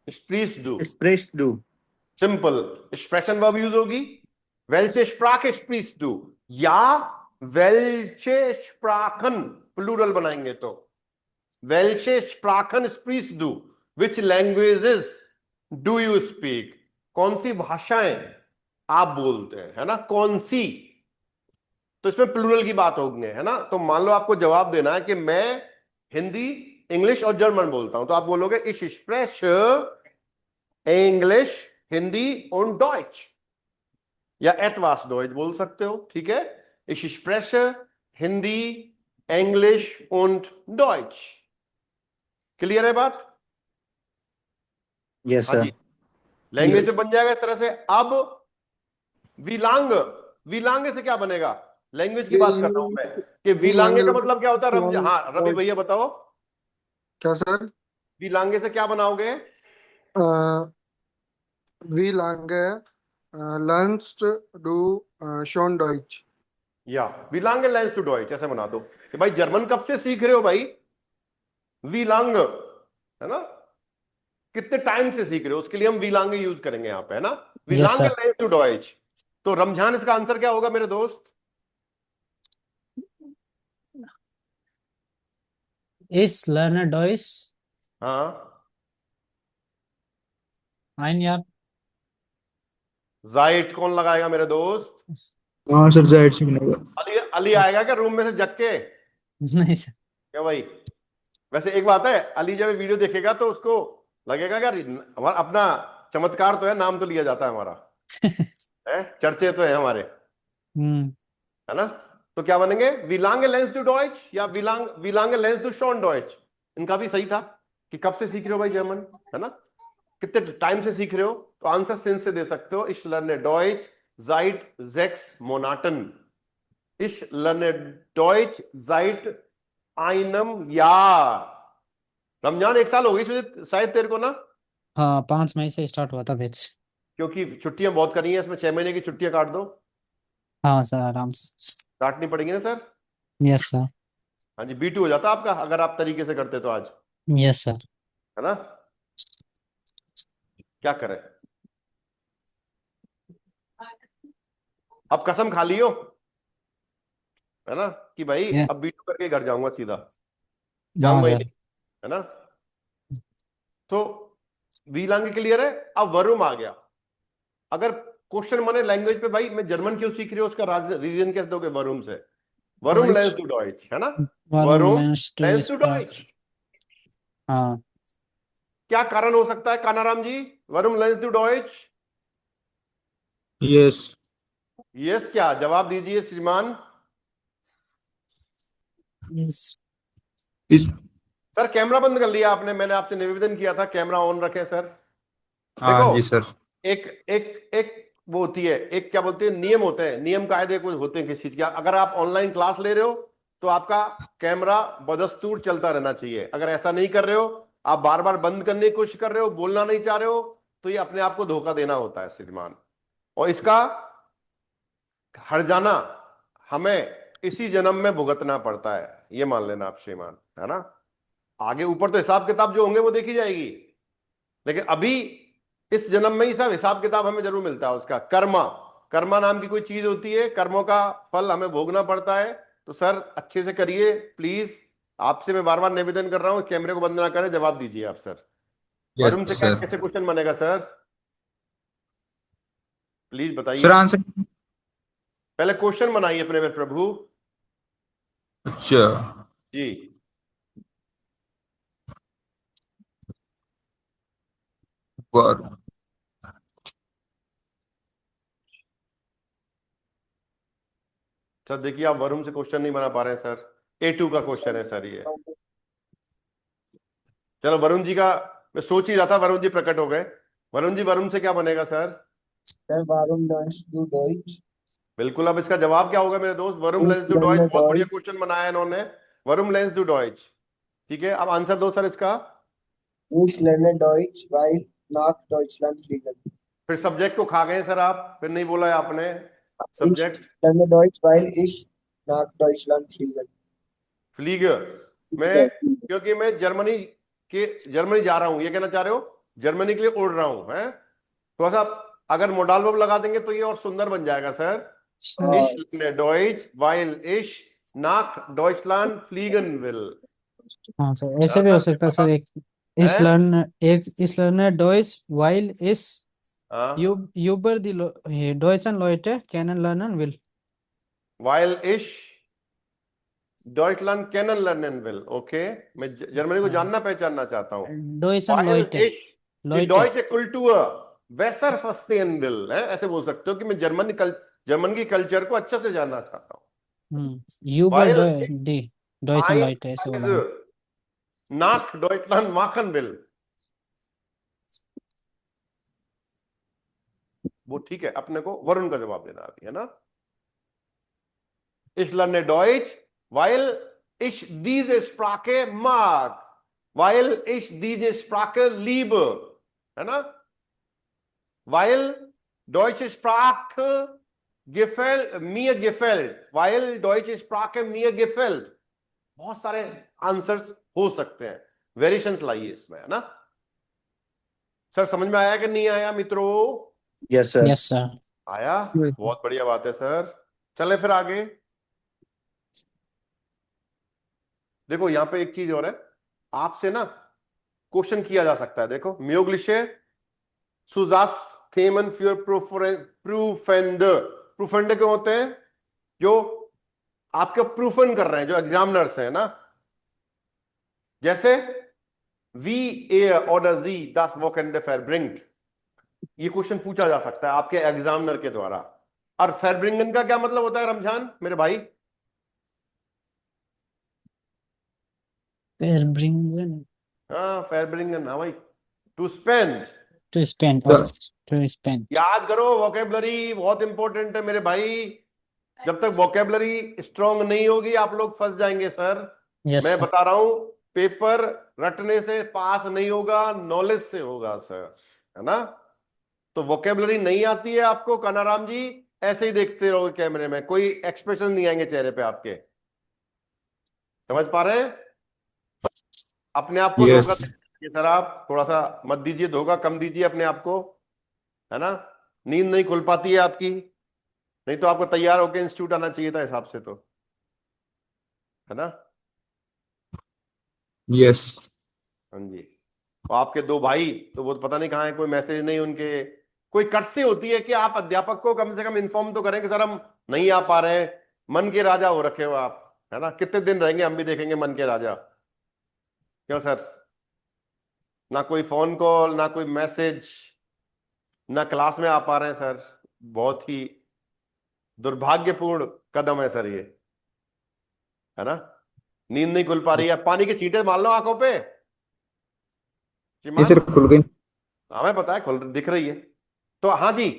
स्प्रीस डू, स्प्रेश डू। सिंपल एक्सप्रेशन वर्ब यूज होगी। वेल्चे स्प्राख स्प्रीस डू या वेल्चे स्प्राखन, प्लूरल बनाएंगे तो वेल्चे स्प्राखन स्प्रीस डू। Which languages do you speak? कौन सी भाषाएं आप बोलते हैं, है ना, कौन सी। तो इसमें प्लूरल की बात होगी, है ना। तो मान लो आपको जवाब देना है कि मैं हिंदी, इंग्लिश और जर्मन बोलता हूं, तो आप बोलोगे इश स्प्रेश इंग्लिश, हिंदी और डॉइच, या एटवास डॉइच बोल सकते हो, ठीक है। इश स्प्रेश हिंदी, इंग्लिश und डॉइच। क्लियर है बात? यस हाँ सर। जी, लैंग्वेज बन जाएगा इस तरह से। अब विलांग, विलांग से क्या बनेगा? लैंग्वेज की बात कर रहा हूं मैं कि विलांगे का मतलब क्या होता है रमज, हाँ रवि भैया बताओ। क्या सर? विलांगे से क्या बनाओगे? वी lange lernst du schon Deutsch? या विलांगे लेंस टू डॉइच ऐसे बना दो कि भाई जर्मन कब से सीख रहे हो भाई? विलांग, है ना, कितने टाइम से सीख रहे हो, उसके लिए हम विलांगे यूज करेंगे यहां पे, है ना। यस विलांगे सर। लेंस टू डॉइच। तो रमजान इसका आंसर क्या होगा मेरे दोस्त? इस लर्नर डॉइस हाँ, ein Jahr। जाइट कौन लगाएगा मेरे दोस्त? हाँ सर, जाहिर सी बनेगा। अली, अली यस। आएगा क्या रूम में से जग के? नहीं सर। क्या भाई? वैसे एक बात है, अली जब ये वीडियो देखेगा तो उसको लगेगा कि यार हमारा अपना चमत्कार तो है, नाम तो लिया जाता है हमारा, है, चर्चे तो है हमारे, हम्म। है ना। तो क्या बनेंगे? विलांगे लेंस टू डॉइच या विलांगे लेंस टू शॉन डॉइच। इनका भी सही था कि कब से सीख रहे हो भाई जर्मन, है ना, कितने टाइम से सीख रहे हो। तो आंसर सेंस से दे सकते हो, इश लर्ने डॉइच seit 6 Monaten। इश लर्ने डॉइच seit einem Jahr। रमजान एक साल हो गई शायद तेरे को ना, हाँ 5 मई से स्टार्ट हुआ था बैच। क्योंकि छुट्टियां बहुत करी हैं इसमें, 6 महीने की छुट्टियां काट दो, हाँ सर आराम से। काटनी पड़ेगी ना सर। Yes sir. हाँ जी, B2 हो जाता आपका अगर आप तरीके से करते तो आज, यस सर। है ना। क्या करें, अब कसम खा लियो, है ना, कि भाई या अब B2 करके घर जाऊंगा सीधा, हाँ जाऊंगा ही सर। नहीं, है ना। तो वीलांग क्लियर है। अब वरुम आ गया। अगर क्वेश्चन माने लैंग्वेज पे, भाई मैं जर्मन क्यों सीख रही हूँ, उसका रीजन कैसे दोगे? वरुम से, वरुम Deutsch? लेंस टू डॉइच, है ना, वारूम वरुम लेंस टू लेंस टू स्प्राक। डॉइच। हाँ क्या कारण हो सकता है कानाराम जी? वरुम लेंस टू डॉइच। यस। यस, क्या जवाब दीजिए श्रीमान। यस। इस सर कैमरा बंद कर लिया आपने, मैंने आपसे निवेदन किया था कैमरा ऑन रखें सर। हाँ देखो जी सर। एक एक एक वो होती है, एक क्या बोलते हैं, नियम होते हैं, नियम कायदे कुछ होते हैं किसी चीज के। अगर आप ऑनलाइन क्लास ले रहे हो तो आपका कैमरा बदस्तूर चलता रहना चाहिए। अगर ऐसा नहीं कर रहे हो, आप बार बार बंद करने की कोशिश कर रहे हो, बोलना नहीं चाह रहे हो, तो ये अपने आप को धोखा देना होता है श्रीमान। और इसका हर्जाना हमें इसी जन्म में भुगतना पड़ता है, ये मान लेना आप श्रीमान, है ना। आगे ऊपर तो हिसाब किताब जो होंगे वो देखी जाएगी, लेकिन अभी इस जन्म में ही सब हिसाब किताब हमें जरूर मिलता है उसका। कर्मा, कर्मा नाम की कोई चीज होती है, कर्मों का फल हमें भोगना पड़ता है। तो सर अच्छे से करिए प्लीज, आपसे मैं बार बार निवेदन कर रहा हूं, कैमरे को बंद ना करें, जवाब दीजिए आप सर। वरुण से सर। कैसे क्वेश्चन बनेगा सर, प्लीज सर बताइए। आंसर। पहले क्वेश्चन बनाइए अपने में प्रभु अच्छा। जी। वरुण। सर देखिए आप वरुण से क्वेश्चन नहीं बना पा रहे हैं सर, A2 का क्वेश्चन है सर ये। चलो वरुण जी का, मैं सोच ही रहा था वरुण जी प्रकट हो गए। वरुण जी, वरुण से क्या बनेगा सर? सर वारुण लर्न्स टू डॉइच। बिल्कुल, अब इसका जवाब क्या होगा मेरे दोस्त? वरुण लेंस इस टू डॉइच, लर्न बहुत बढ़िया डॉइच। क्वेश्चन बनाया इन्होंने। वरुण लेंस टू डॉइच, ठीक है, अब आंसर दो सर इसका। Ich lerne Deutsch, weil nach Deutschland fliegen. फिर सब्जेक्ट को खा गए सर आप, फिर नहीं बोला है आपने Ich subject. lerne Deutsch, weil ich nach Deutschland fliegen. फ्लीग मैं, क्योंकि मैं जर्मनी जा रहा हूं, ये कहना चाह रहे हो? जर्मनी के लिए उड़ रहा हूं है। थोड़ा सा अगर मोडाल वर्ब लगा देंगे तो ये और सुंदर बन जाएगा sir. Sir Ich lerne Deutsch, weil ich nach Deutschland fliegen will। हाँ सर, ऐसे हाँ भी हो सर, सकता है बता सर। है। एक इस लर्नर डॉइस वाइल इस हाँ, यूबर दी डॉइचन लॉइटे कैनन लर्नर विल। while ich Deutschland kennenlernen will, okay, मैं जर्मनी को जानना पहचानना चाहता हूँ। डॉइचन while लॉइटे ich die लॉइटे deutsche Kultur besser verstehen will, है, ऐसे बोल सकते हो कि मैं जर्मन की कल्चर को अच्छे से जानना चाहता हूँ। यूबर while दी डॉइचन I लॉइटे ऐसे बोला reise nach Deutschland machen will, वो ठीक है, अपने को वरुण का जवाब देना अभी, है ना। Ich lerne Deutsch, weil ich diese Sprache mag, weil ich diese Sprache liebe, है ना। weil deutsche Sprache mir gefällt, weil deutsche Sprache mir gefällt। बहुत सारे आंसर्स हो सकते हैं, वेरिएशंस लाइए इसमें, है ना। सर समझ में आया कि नहीं आया मित्रों? Yes, sir. Yes sir. आया, बहुत बढ़िया बात है सर। चले फिर आगे। देखो यहां पे एक चीज और है, आपसे ना क्वेश्चन किया जा सकता है। देखो, म्योग्लिशे सुजास थेमन फ्योर प्रूफेंडर। प्रूफेंडर क्यों होते हैं? जो आपके प्रूफन कर रहे हैं, जो एग्जामिनर्स हैं ना। जैसे वी एयर ऑर्डर जी दस वोकेंडे फेरब्रिंग, ये क्वेश्चन पूछा जा सकता है आपके एग्जामिनर के द्वारा। और फेरब्रिंगन का क्या मतलब होता है रमजान मेरे भाई? फेरब्रिंगन हाँ फेरब्रिंगन, हाँ भाई, टू स्पेंड। टू स्पेन, सर। टू स्पेन। याद करो, वोकेबलरी बहुत इंपॉर्टेंट है मेरे भाई। जब तक वोकेबलरी स्ट्रांग नहीं होगी आप लोग फंस जाएंगे सर। यस मैं सर। बता रहा हूं, पेपर रटने से पास नहीं होगा, नॉलेज से होगा सर, है ना। तो वोकेबलरी नहीं आती है आपको कानाराम जी, ऐसे ही देखते रहोगे कैमरे में, कोई एक्सप्रेशन नहीं आएंगे चेहरे पे आपके। समझ पा रहे हैं? अपने आप को यस। धोखा दीजिए सर, आप थोड़ा सा मत दीजिए धोखा, कम दीजिए अपने आप को, है ना। नींद नहीं खुल पाती है आपकी, नहीं तो आपको तैयार होकर इंस्टीट्यूट आना चाहिए था हिसाब से तो, है ना। यस। हाँ जी। और आपके दो भाई तो वो पता नहीं कहाँ है, कोई मैसेज नहीं उनके। कोई कट होती है कि आप अध्यापक को कम से कम इन्फॉर्म तो करें कि सर हम नहीं आ पा रहे हैं। मन के राजा हो रखे हो आप, है ना। कितने दिन रहेंगे हम भी देखेंगे मन के राजा, क्यों सर? ना कोई फोन कॉल, ना कोई मैसेज, ना क्लास में आ पा रहे हैं सर। बहुत ही दुर्भाग्यपूर्ण कदम है सर ये, है ना। नींद नहीं खुल पा रही है, पानी के छींटे मार लो आंखों पे ये श्रीमान। सर खुल गई। हमें पता है खुल दिख रही है। तो हाँ जी,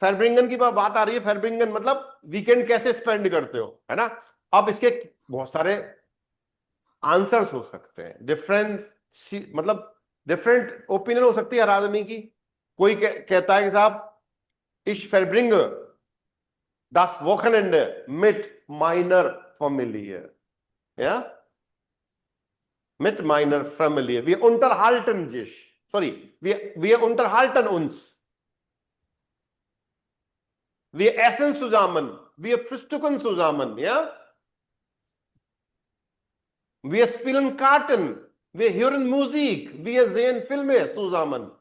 फेरब्रिंगन की बात आ रही है। फेरब्रिंगन मतलब वीकेंड कैसे स्पेंड करते हो, है ना। अब इसके बहुत सारे आंसर्स हो सकते हैं, डिफरेंट मतलब डिफरेंट ओपिनियन हो सकती है हर आदमी की। कोई कहता है कि साहब इश फेरब्रिंग das Wochenende mit meiner Familie, ja, mit meiner Familie, wir unterhalten sich, sorry, wir unterhalten uns, wir essen zusammen, wir frühstücken zusammen, ja? Wir spielen Karten, wir hören Musik, wir sehen Filme zusammen.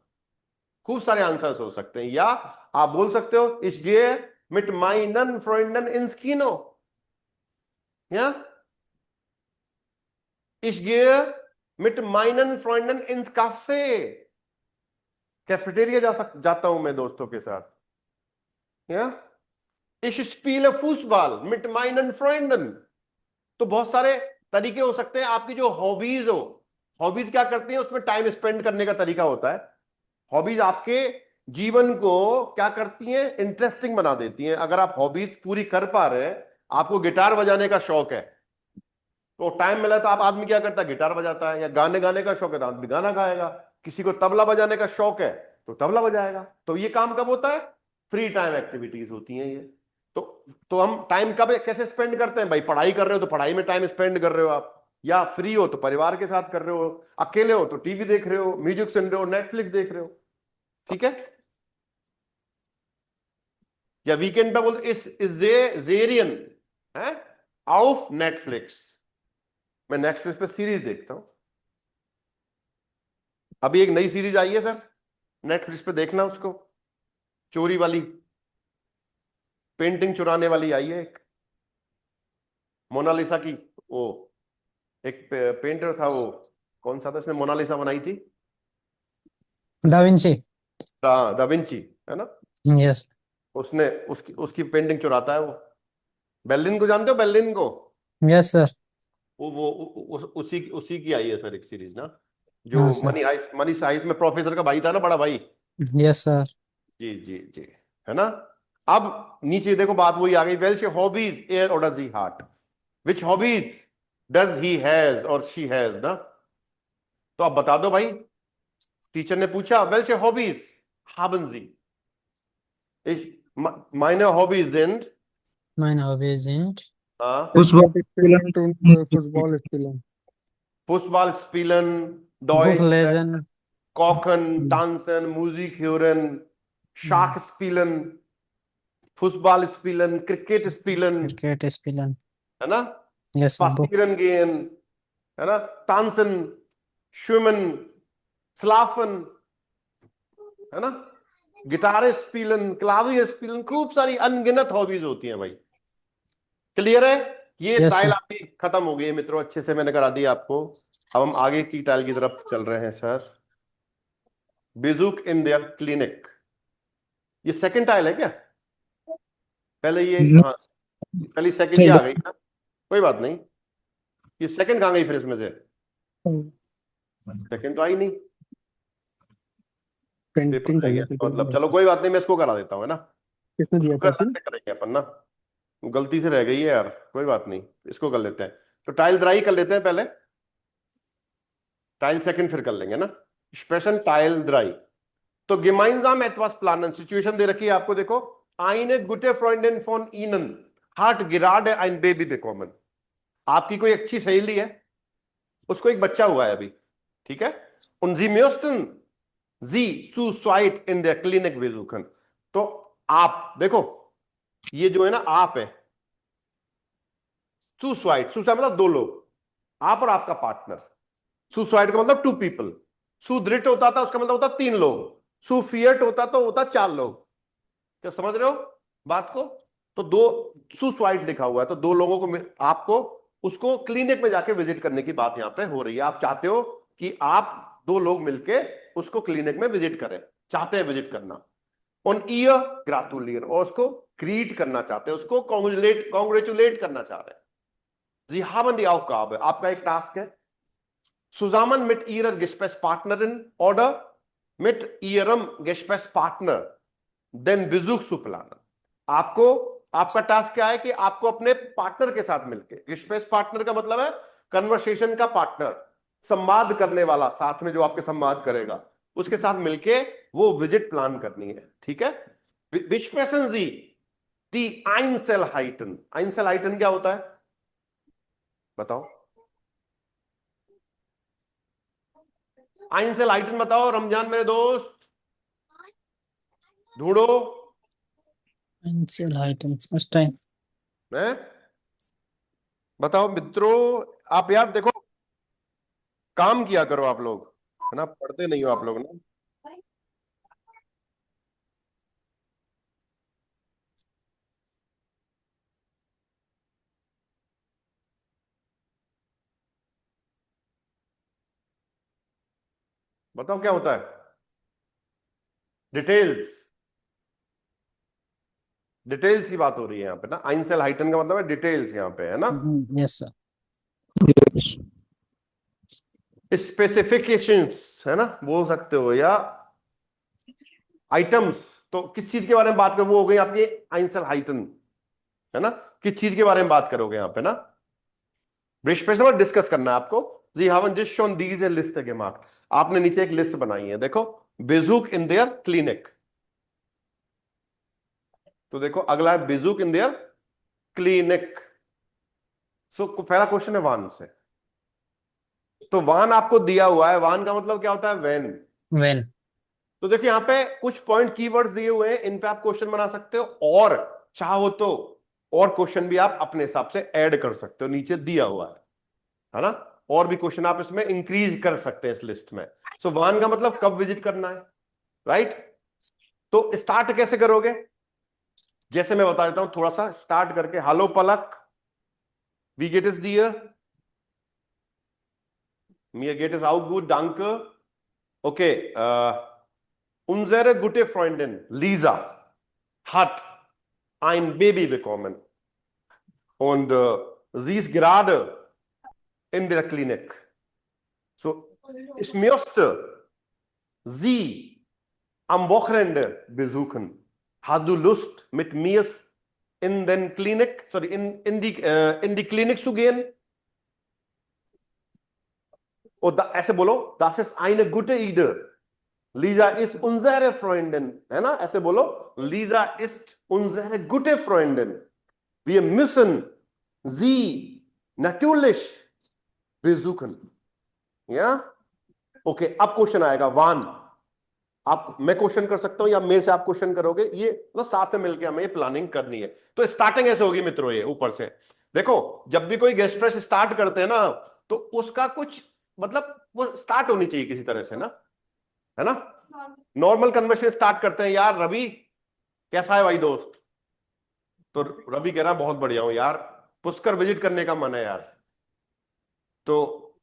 खूब सारे answers हो सकते हैं, या आप बोल सकते हो ich gehe mit meinen Freunden ins Kino, ja? Ich gehe mit meinen Freunden ins Café, cafeteria जाता हूं मैं दोस्तों के साथ, या? Ich spiele Fußball mit meinen Freunden. तो बहुत सारे तरीके हो सकते हैं आपकी जो हॉबीज हो। हॉबीज क्या करती हैं, उसमें टाइम स्पेंड करने का तरीका होता है। हॉबीज आपके जीवन को क्या करती हैं, इंटरेस्टिंग बना देती हैं। अगर आप हॉबीज पूरी कर पा रहे हैं, आपको गिटार बजाने का शौक है तो टाइम मिला तो आप आदमी क्या करता है, गिटार बजाता है। या गाने गाने का शौक है तो आदमी गाना गाएगा। किसी को तबला बजाने का शौक है तो तबला बजाएगा। तो ये काम कब होता है, फ्री टाइम एक्टिविटीज होती हैं ये। तो हम टाइम कब कैसे स्पेंड करते हैं भाई, पढ़ाई कर रहे हो तो पढ़ाई में टाइम स्पेंड कर रहे हो आप, या फ्री हो तो परिवार के साथ कर रहे हो, अकेले हो तो टीवी देख रहे हो, म्यूजिक सुन रहे हो, नेटफ्लिक्स देख रहे हो, ठीक है। या वीकेंड पे बोलते इस जेरियन है ऑफ नेटफ्लिक्स, मैं नेटफ्लिक्स पे सीरीज देखता हूं। अभी एक नई सीरीज आई है सर नेटफ्लिक्स पे, देखना उसको, चोरी वाली, पेंटिंग चुराने वाली आई है एक, मोनालिसा की। वो एक पेंटर था, वो कौन सा था, इसने मोनालिसा बनाई थी, दा विंची। दा विंची है ना। यस। उसने उसकी पेंटिंग चुराता है वो। बेर्लिन को जानते हो, बेर्लिन को? Yes sir. वो उसी की आई है सर एक सीरीज ना, हाँ जो सर। मनी साइज में प्रोफेसर का भाई था ना, बड़ा भाई। Yes sir. जी जी जी, है ना। अब नीचे देखो, बात वही आ गई, वेल्श हॉबीज एयर और does he heart, which hobbies does he has और शी हैज ना। तो आप बता दो भाई, टीचर ने पूछा Welsh hobbies haben Sie? Meine Hobbys sind Meine Hobbys sind Fußball Cricket spielen und Fußball spielen. Fußball spielen, Buch Deutsch, lesen, Kochen, Tanzen, Musik hören, Schach spielen, Fußball spielen, Cricket spielen, Cricket spielen. है ना, Yes, sir. Buch. spazieren gehen, है ना, tanzen, schwimmen, schlafen, है ना, guitar स्पीलन, क्लावियर स्पीलन, खूब सारी अनगिनत hobbies होती हैं भाई। क्लियर है? ये Yes, टाइल sir. आपकी खत्म हो गई मित्रों, अच्छे से मैंने करा दी आपको। अब हम आगे की टाइल की तरफ चल रहे हैं सर। बिजुक इन देयर क्लिनिक, ये सेकंड टाइल है क्या? पहले ये, हाँ पहले सेकंड ये आ गई ना, कोई बात नहीं। ये सेकंड कहां गई फिर इसमें से? सेकंड तो आई नहीं, पेपर पेंटिंग रह गया मतलब। चलो कोई बात नहीं, मैं इसको करा देता हूँ, है ना। किसने दिया उसको था अलग से करेंगे अपन ना, गलती से रह गई है यार, कोई बात नहीं, इसको कर लेते हैं। तो टाइल ड्राई कर लेते हैं पहले, टाइल सेकंड फिर कर लेंगे ना। Special tile dry. तो gemeinsam etwas planen, सिचुएशन दे रखी है आपको, देखो। Eine gute Freundin von Ihnen hat gerade ein Baby bekommen, आपकी कोई अच्छी सहेली है, उसको एक बच्चा हुआ है अभी, ठीक है। Und Sie müssten sie zu zweit in der Klinik besuchen, तो आप देखो, ये जो है ना आप है, सुसाइड, सुसाइड मतलब दो लोग, आप और आपका पार्टनर। सुसाइड का मतलब टू पीपल। सुदृढ़ होता था उसका मतलब होता तीन लोग, सुफियट होता तो होता चार लोग। क्या समझ रहे हो बात को? तो दो सुसाइड लिखा हुआ है, तो दो लोगों को, आपको उसको क्लिनिक में जाके विजिट करने की बात यहां पे हो रही है। आप चाहते हो कि आप दो लोग मिलके उसको क्लिनिक में विजिट करें, चाहते हैं विजिट करना। ऑन ईयर ग्रेटुलियर, और उसको ग्रीट करना चाहते हैं, उसको कॉन्ग्रेचुलेट करना चाह रहे हैं। Sie haben die Aufgabe, आपका एक टास्क है, zusammen mit ihrer Gesprächspartnerin oder mit ihrem Gesprächspartner den Besuch zu planen। आपको, आपका टास्क क्या है कि आपको अपने पार्टनर के साथ मिलके, Gespräch पार्टनर का मतलब है कन्वर्सेशन का पार्टनर, संवाद करने वाला, साथ में जो आपके संवाद करेगा, उसके साथ मिलके वो विजिट प्लान करनी है, ठीक है। Besprechen Sie die Einzelheiten। Einzelheiten क्या होता है बताओ? Einzelheiten बताओ रमजान मेरे दोस्त, ढूंढो। Einzelheiten. First time. हैं? बताओ मित्रों, आप यार देखो, काम किया करो आप लोग, है ना, पढ़ते नहीं हो आप लोग ना। बताओ क्या होता है? डिटेल्स, डिटेल्स की बात हो रही है यहाँ पे ना। आइंसेल हाइटन का मतलब है डिटेल्स यहाँ पे, है ना। Yes, sir. स्पेसिफिकेशंस, है ना, बोल सकते हो, या आइटम्स। तो किस चीज के बारे में बात करो, वो हो गई आपकी आइंसेल हाइटन, है ना। किस चीज के बारे में बात करोगे यहाँ पे ना, ब्रिज डिस्कस करना है आपको। जी हावन just shown these A list के मार्क, आपने नीचे एक लिस्ट बनाई है, देखो, बेजूक इन देयर क्लिनिक। तो देखो अगला है बेजूक इन देयर क्लिनिक। सो पहला क्वेश्चन है वान से। तो वान आपको दिया हुआ है, वान का मतलब क्या होता है? वैन। When. तो देखिए यहाँ पे कुछ पॉइंट कीवर्ड्स दिए हुए हैं, इन पे आप क्वेश्चन बना सकते हो, और चाहो तो और क्वेश्चन भी आप अपने हिसाब से ऐड कर सकते हो, नीचे दिया हुआ है ना। और भी क्वेश्चन आप इसमें इंक्रीज कर सकते हैं इस लिस्ट में। सो वान का मतलब कब विजिट करना है, राइट। तो स्टार्ट कैसे करोगे, जैसे मैं बता देता हूं थोड़ा सा स्टार्ट करके। हेलो पलक, वी गेट इज डियर, mir geht es auch gut, danke. Okay, unsere gute Freundin Lisa hat ein Baby bekommen und sie ist gerade in der Klinik. So, ich möchte sie am Wochenende besuchen. Hast du Lust, mit mir in den Klinik, sorry, in die Klinik zu gehen? Und ऐसे बोलो, das ist eine gute Idee. Lisa ist unsere Freundin, है ना, ऐसे बोलो, Lisa ist unsere gute Freundin. Wir müssen sie natürlich besuchen. Ja? Okay, अब question आएगा वान। आप, मैं क्वेश्चन कर सकता हूं या मेरे से आप क्वेश्चन करोगे, ये मतलब साथ में मिलकर हमें ये प्लानिंग करनी है। तो स्टार्टिंग ऐसे होगी मित्रों, ये ऊपर से देखो, जब भी कोई गेस्ट प्रेस स्टार्ट करते हैं ना, तो उसका कुछ मतलब वो स्टार्ट होनी चाहिए किसी तरह से ना, है ना। नॉर्मल कन्वर्सेशन स्टार्ट करते हैं, यार रवि कैसा है भाई दोस्त, तो रवि कह रहा बहुत बढ़िया हूं यार, पुष्कर विजिट करने का मन है यार, तो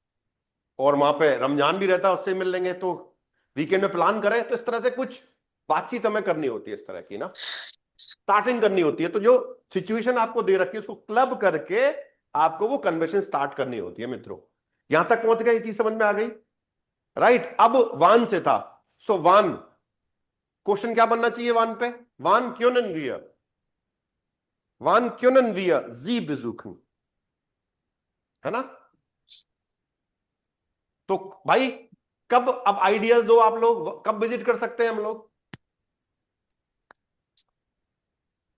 और वहां पे रमजान भी रहता है, उससे मिल लेंगे, तो वीकेंड में प्लान करें। तो इस तरह से कुछ बातचीत हमें करनी होती है, इस तरह की ना स्टार्टिंग करनी होती है। तो जो सिचुएशन आपको दे रखी है उसको क्लब करके आपको वो कन्वर्सेशन स्टार्ट करनी होती है मित्रों। यहां तक पहुंच गए, ये चीज समझ में आ गई, राइट। अब वान से था, सो वान क्वेश्चन क्या बनना चाहिए वान पे? वान क्योंन wir, वान क्योंन wir sie besuchen, है ना। तो भाई कब, अब आइडियाज दो आप लोग, कब विजिट कर सकते हैं हम लोग?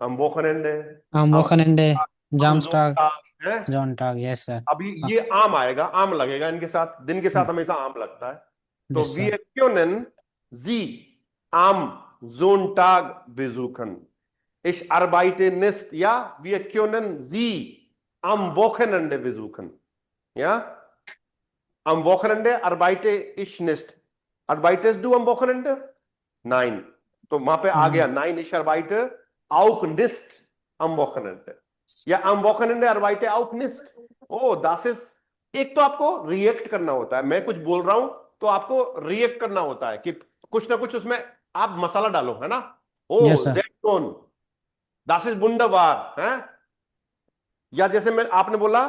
हम Wochenende, Am Wochenende, Samstag, Sonntag, है? Sonntag. Yes, sir. अभी ये आम आएगा, आम लगेगा इनके साथ, दिन के साथ हमेशा आम लगता है। तो Yes, sir. wir können sie am Sonntag besuchen. Ich arbeite nicht, ja, wir können sie am Wochenende besuchen. Ja, am Wochenende arbeite ich nicht. Arbeitest du am Wochenende? Nein. तो वहां पे आ गया, nein, ich arbeite auch nicht am Wochenende. या am Wochenende arbeite auch nicht. O das ist, एक तो आपको react करना होता है, मैं कुछ बोल रहा हूं तो आपको रिएक्ट करना होता है कि कुछ ना कुछ उसमें आप मसाला डालो, है ना। ओ Yes, sir. Zeyton, das ist wunderbar, है। या जैसे मैं, आपने बोला,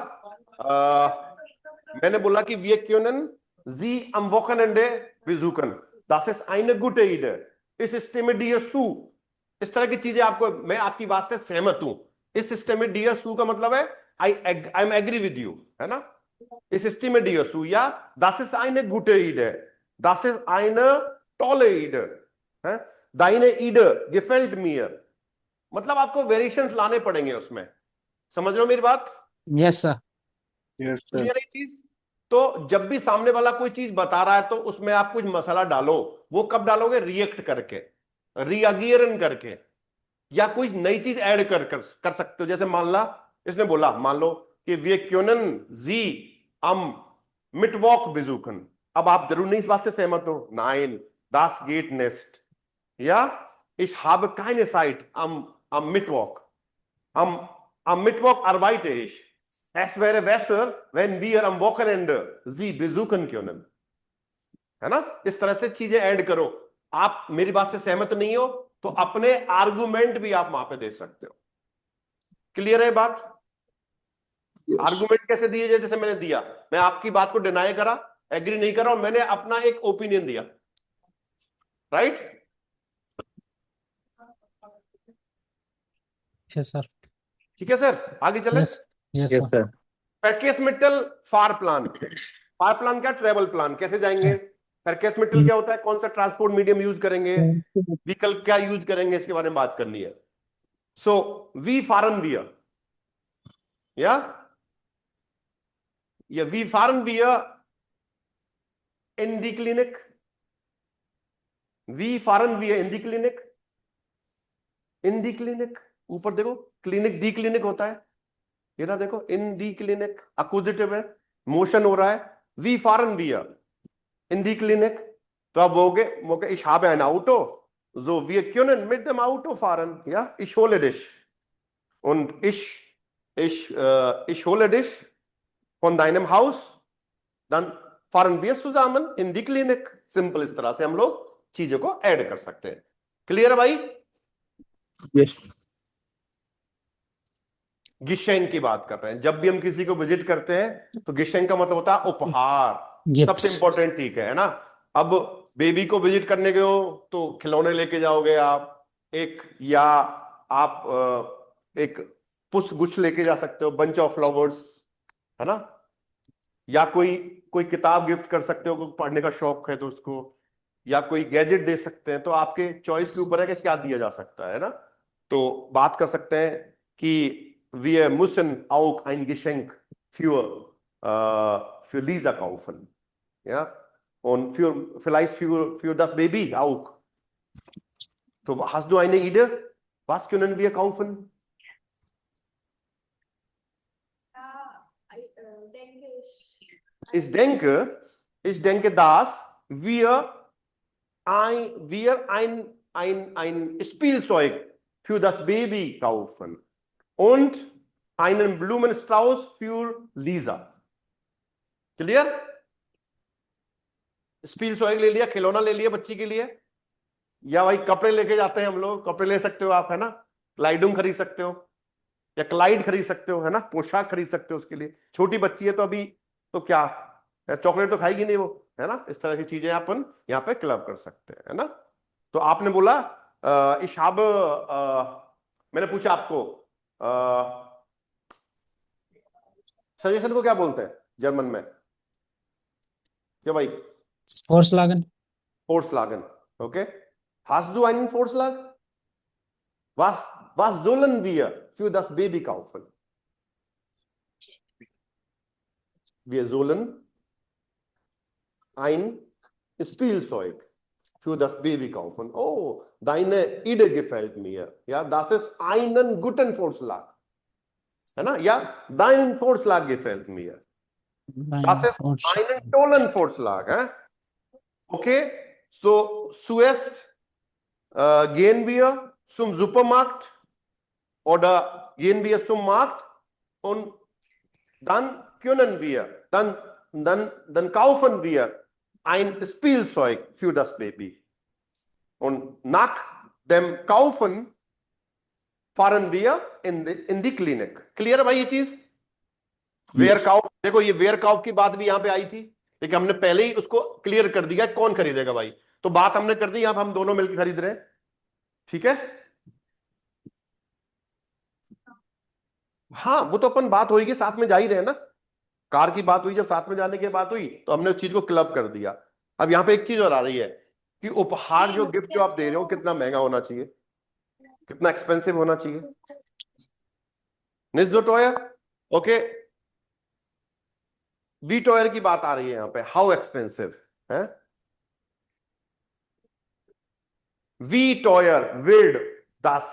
मैंने बोला कि wir können sie am Wochenende besuchen. Das ist eine gute Idee. Ich stimme dir zu. इस तरह की चीजें आपको, मैं आपकी बात से सहमत हूं। इस सिस्टम में डियर सू का मतलब है I am agree with you, है ना। इस सिस्टम में डियर सू या das ist eine gute Idee, das ist eine tolle Idee, है। deine Idee gefällt mir, मतलब आपको वेरिएशंस लाने पड़ेंगे उसमें, समझ रहे हो मेरी बात? Yes, sir. Yes, sir. Clear है चीज? तो जब भी सामने वाला कोई चीज बता रहा है तो उसमें आप कुछ मसाला डालो। वो कब डालोगे? रिएक्ट करके, रिएगियरन करके, या कोई नई चीज ऐड कर सकते हो। जैसे मान ला इसने बोला, मान लो कि वी क्योनन जी अम मिटवॉक बेजुकन। अब आप जरूर नहीं इस बात से सहमत हो। नाइन दास गेट नेस्ट या ich habe keine Zeit am Mittwoch. Am Mittwoch arbeite ich. Es wäre besser, wenn wir am Wochenende Sie besuchen können. है ना? इस तरह से चीजें ऐड करो। आप मेरी बात से सहमत नहीं हो तो अपने आर्गुमेंट भी आप वहां पे दे सकते हो। क्लियर है बात? आर्गुमेंट कैसे दिए? जैसे मैंने दिया, मैं आपकी बात को डिनाई करा, एग्री नहीं करा और मैंने अपना एक ओपिनियन दिया, राइट? Yes sir. ठीक है सर, आगे चले। Yes yes Yes, sir. sir. पैकेसमेटल फार प्लान। फार प्लान क्या? Travel plan. कैसे जाएंगे? पैकेसमेटल क्या होता है? कौन सा ट्रांसपोर्ट मीडियम यूज करेंगे, व्हीकल क्या यूज करेंगे, इसके बारे में बात करनी है। सो वी फारन वियर या वी फारन वियर इन दी क्लिनिक। वी फारन वियर इन दी क्लिनिक। इन दी क्लिनिक, ऊपर देखो क्लिनिक, दी क्लिनिक होता है, ये ना देखो, इन दी क्लिनिक अक्यूजेटिव है, मोशन हो रहा है। वी फारन वियर इन दी क्लिनिक, तो अब woge ich habe ein Auto, so wir können mit dem Auto fahren, ja, ich hole dich und ich hole dich von deinem Haus, dann fahren wir zusammen in die Klinik। Simple इस तरह से हम लोग चीजों को add कर सकते हैं। क्लियर है भाई? Yes. गिशेंग की बात कर रहे हैं। जब भी हम किसी को विजिट करते हैं तो गिशेंग का मतलब होता है उपहार, Gifts. सबसे इंपॉर्टेंट, ठीक है ना? अब बेबी को विजिट करने गए हो तो खिलौने लेके जाओगे आप एक, या आप एक पुष्प गुच्छ लेके जा सकते हो, बंच ऑफ फ्लावर्स, है ना? या कोई किताब गिफ्ट कर सकते हो, कोई पढ़ने का शौक है तो उसको, या कोई गैजेट दे सकते हैं। तो आपके चॉइस के ऊपर है कि क्या दिया जा सकता है ना? तो बात कर सकते हैं कि wir müssen auch ein Geschenk für Lisa kaufen, ja, und vielleicht für das Baby auch. So, hast du eine Idee? Was können wir kaufen? Ich denke, dass wir ein Spielzeug für das Baby kaufen und einen Blumenstrauß für Lisa। Clear? स्पीलसॉइग ले लिया, खिलौना ले लिया बच्ची के लिए, या भाई कपड़े लेके जाते हैं हम लोग, कपड़े ले सकते हो आप, है ना? क्लाइडुम खरीद सकते हो या क्लाइड खरीद सकते हो, है ना? पोशाक खरीद सकते हो उसके लिए। छोटी बच्ची है तो अभी तो क्या, चॉकलेट तो खाएगी नहीं वो, है ना? इस तरह की चीजें अपन यहाँ पे क्लब कर सकते हैं, है ना? तो आपने बोला इशाब, मैंने पूछा आपको सजेशन को क्या बोलते हैं जर्मन में? क्या भाई? Vorschlagen. Vorschlagen, okay? Hast du einen Vorschlag? Was sollen wir für das Baby kaufen? Wir sollen ein Spielzeug für das Baby kaufen. Oh, deine Idee gefällt mir. Ja, das ist einen guten Vorschlag. है ना? Ja, dein Vorschlag gefällt mir. Das ist einen tollen Vorschlag. Okay, so zuerst gehen wir zum Supermarkt oder gehen wir zum Markt und dann können wir, dann kaufen wir ein Spielzeug für das Baby. Und nach dem Kaufen fahren wir in die Klinik। Clear है भाई ये चीज? Where काउफ, देखो ये where काउफ की बात भी यहां पे आई थी, लेकिन हमने पहले ही उसको क्लियर कर दिया कौन खरीदेगा भाई। तो बात हमने कर दी, यहां पे हम दोनों मिलकर खरीद रहे हैं, ठीक है? हाँ, वो तो अपन बात होगी, साथ में जा ही रहे हैं ना। कार की बात हुई, जब साथ में जाने की बात हुई तो हमने उस चीज को क्लब कर दिया। अब यहाँ पे एक चीज और आ रही है कि उपहार जो गिफ्ट जो आप दे रहे हो कितना महंगा होना चाहिए, कितना एक्सपेंसिव होना चाहिए। निज टॉयर, ओके, बी टॉयर की बात आ रही है यहाँ पे, हाउ एक्सपेंसिव है? वी टॉयर विल्ड das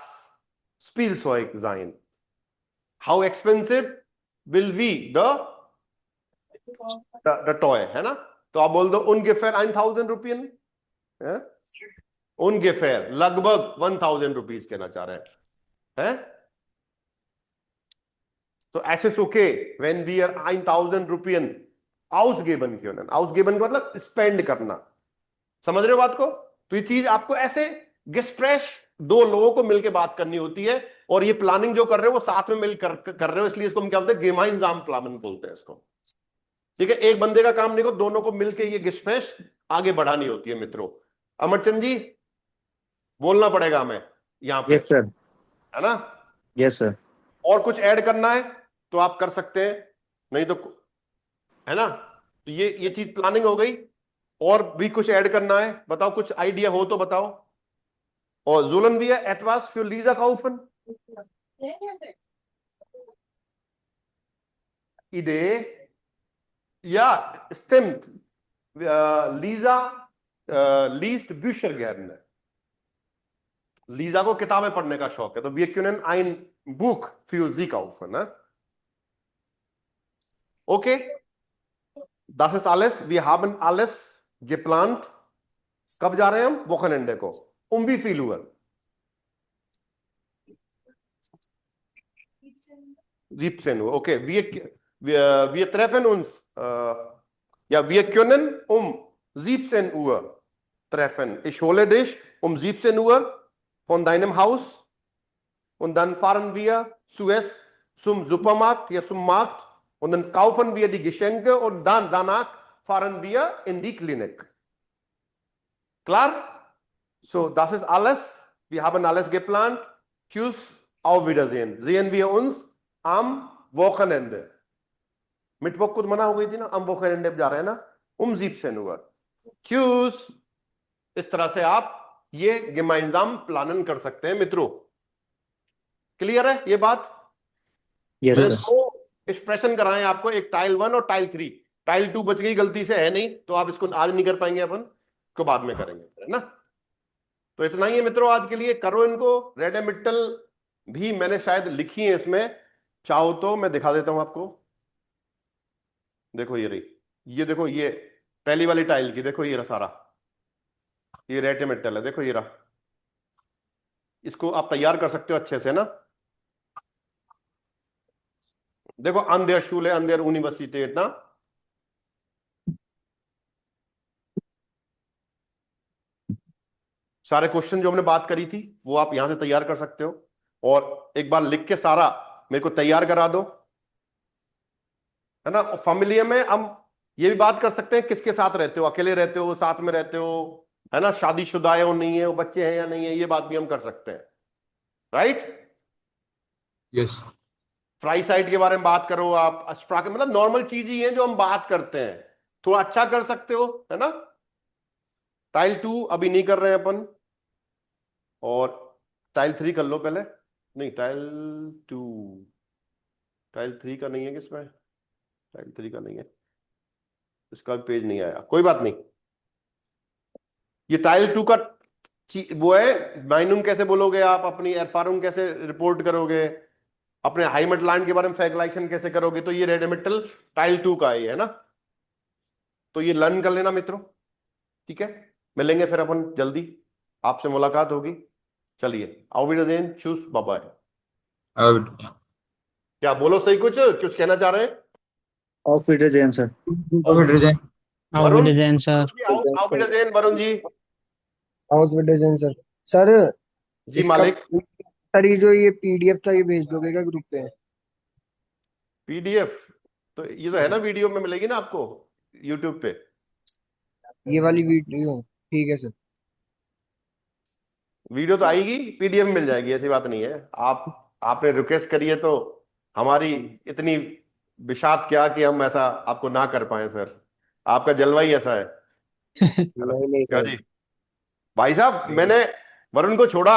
Spielzeug sein. How expensive will be the toy, है ना? तो आप बोल दो ungefähr 1000 रुपये, ungefähr लगभग 1000 रुपीज कहना चाह रहे हैं, तो ऐसे सुखे when we are 1000 रुपये ausgeben können, ausgeben का मतलब स्पेंड करना, समझ रहे हो बात को? तो ये चीज आपको ऐसे गेस्प्रेश दो लोगों को मिलकर बात करनी होती है, और ये प्लानिंग जो कर रहे हो वो साथ में मिलकर कर रहे हो, इसलिए इसको हम क्या बोलते हैं, gemeinsam planen बोलते हैं इसको, ठीक है? एक बंदे का काम नहीं, को दोनों को मिलकर ये गेस्प्रेश आगे बढ़ानी होती है मित्रों। अमरचंद जी बोलना पड़ेगा हमें यहाँ पे, Yes, sir. है ना? Yes, sir. और कुछ ऐड करना है तो आप कर सकते हैं, नहीं तो, है ना? तो ये चीज प्लानिंग हो गई, और भी कुछ ऐड करना है, बताओ, कुछ आइडिया हो तो बताओ। और जुलन भी है etwas für Lisa kaufen, Idee, ja, stimmt, Lisa liest Bücher gerne, Lisa को किताबें पढ़ने का शौक है, तो wir können ein Buch für sie kaufen, ne? Okay, das ist alles, wir haben alles geplant। कब जा रहे हैं हम? वोकनएंडे को। wie viel Uhr? 17 Uhr, okay, wir treffen uns, ja, wir können 17 Uhr treffen, ich hole dich 17 Uhr von deinem Haus, und dann fahren wir zuerst zum Supermarkt, hier zum Markt, und dann kaufen wir die Geschenke, und dann danach fahren wir in die Klinik. Klar? So, das ist alles. Wir haben alles geplant. Tschüss, auf Wiedersehen. Sehen wir uns am Wochenende. Mittwoch को तो मना हो गई थी ना, am Wochenende जा रहे हैं ना, 17 Uhr. Tschüss. इस तरह से आप ये gemeinsam planen कर सकते हैं मित्रों। क्लियर है ये बात? Yes, sir. दो एक्सप्रेशन कराएं आपको, एक टाइल 1 और टाइल 3। टाइल 2 बच गई गलती से, है नहीं, तो आप इसको आज नहीं कर पाएंगे, अपन को बाद में करेंगे, है ना? तो इतना ही है मित्रों आज के लिए, करो इनको। रेडेमिटल भी मैंने शायद लिखी है इसमें, चाहो तो मैं दिखा देता हूं आपको। देखो ये रही, ये देखो, ये पहली वाली टाइल की, देखो ये रहा सारा, ये रेडेमिटल है, देखो ये रहा। इसको आप तैयार कर सकते हो अच्छे से ना। देखो an der Schule, an der Universität ना, सारे क्वेश्चन जो हमने बात करी थी वो आप यहां से तैयार कर सकते हो, और एक बार लिख के सारा मेरे को तैयार करा दो, है ना? फैमिली में हम ये भी बात कर सकते हैं किसके साथ रहते हो, अकेले रहते हो, साथ में रहते हो, है ना? शादीशुदा है वो नहीं है, वो बच्चे हैं या नहीं है, ये बात भी हम कर सकते हैं, राइट? यस। फ्राई साइड के बारे में बात करो आप, मतलब नॉर्मल चीज ही है जो हम बात करते हैं, थोड़ा अच्छा कर सकते हो, है ना? टाइल 2 अभी नहीं कर रहे हैं अपन, और टाइल 3 कर लो पहले। नहीं, टाइल 3 का नहीं है किसमें, टाइल 3 का नहीं है, इसका पेज नहीं आया, कोई बात नहीं। ये टाइल 2 का वो है, माइनुंग कैसे बोलोगे आप, अपनी एरफारुंग कैसे रिपोर्ट करोगे, अपने हाइमटलैंड के बारे में फैगलाइशन कैसे करोगे, तो ये रेडेमिटल टाइल 2 का है ना? तो ये लर्न कर लेना मित्रों, ठीक है? मिलेंगे फिर अपन जल्दी, आपसे मुलाकात होगी। चलिए, auf Wiedersehen, tschüss, bye bye। क्या बोलो, सही कुछ कहना चाह रहे हैं? Auf Wiedersehen, sir. Varun? Wiedersehen, sir. auf Wiedersehen, Varun ji. हाउस विडेजन सर। सर जी मालिक। सर ये जो ये पीडीएफ था, ये भेज दोगे क्या ग्रुप पे? पीडीएफ तो ये तो है ना, वीडियो में मिलेगी ना आपको यूट्यूब पे, ये वाली वीडियो? ठीक है सर। वीडियो तो आएगी, पीडीएफ मिल जाएगी, ऐसी बात नहीं है। आपने रिक्वेस्ट करी है, तो हमारी इतनी विषाद क्या कि हम ऐसा आपको ना कर पाए सर, आपका जलवा ही ऐसा है। नहीं क्या सर। जी भाई साहब, मैंने वरुण को छोड़ा,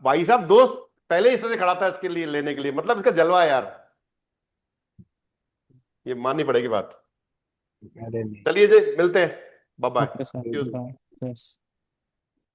भाई साहब दोस्त पहले ही इससे खड़ा था इसके लिए लेने के लिए, मतलब इसका जलवा है यार, ये माननी पड़ेगी बात। अरे नहीं। चलिए जी, मिलते हैं, bye bye. Okay, sir. Bye. Yes.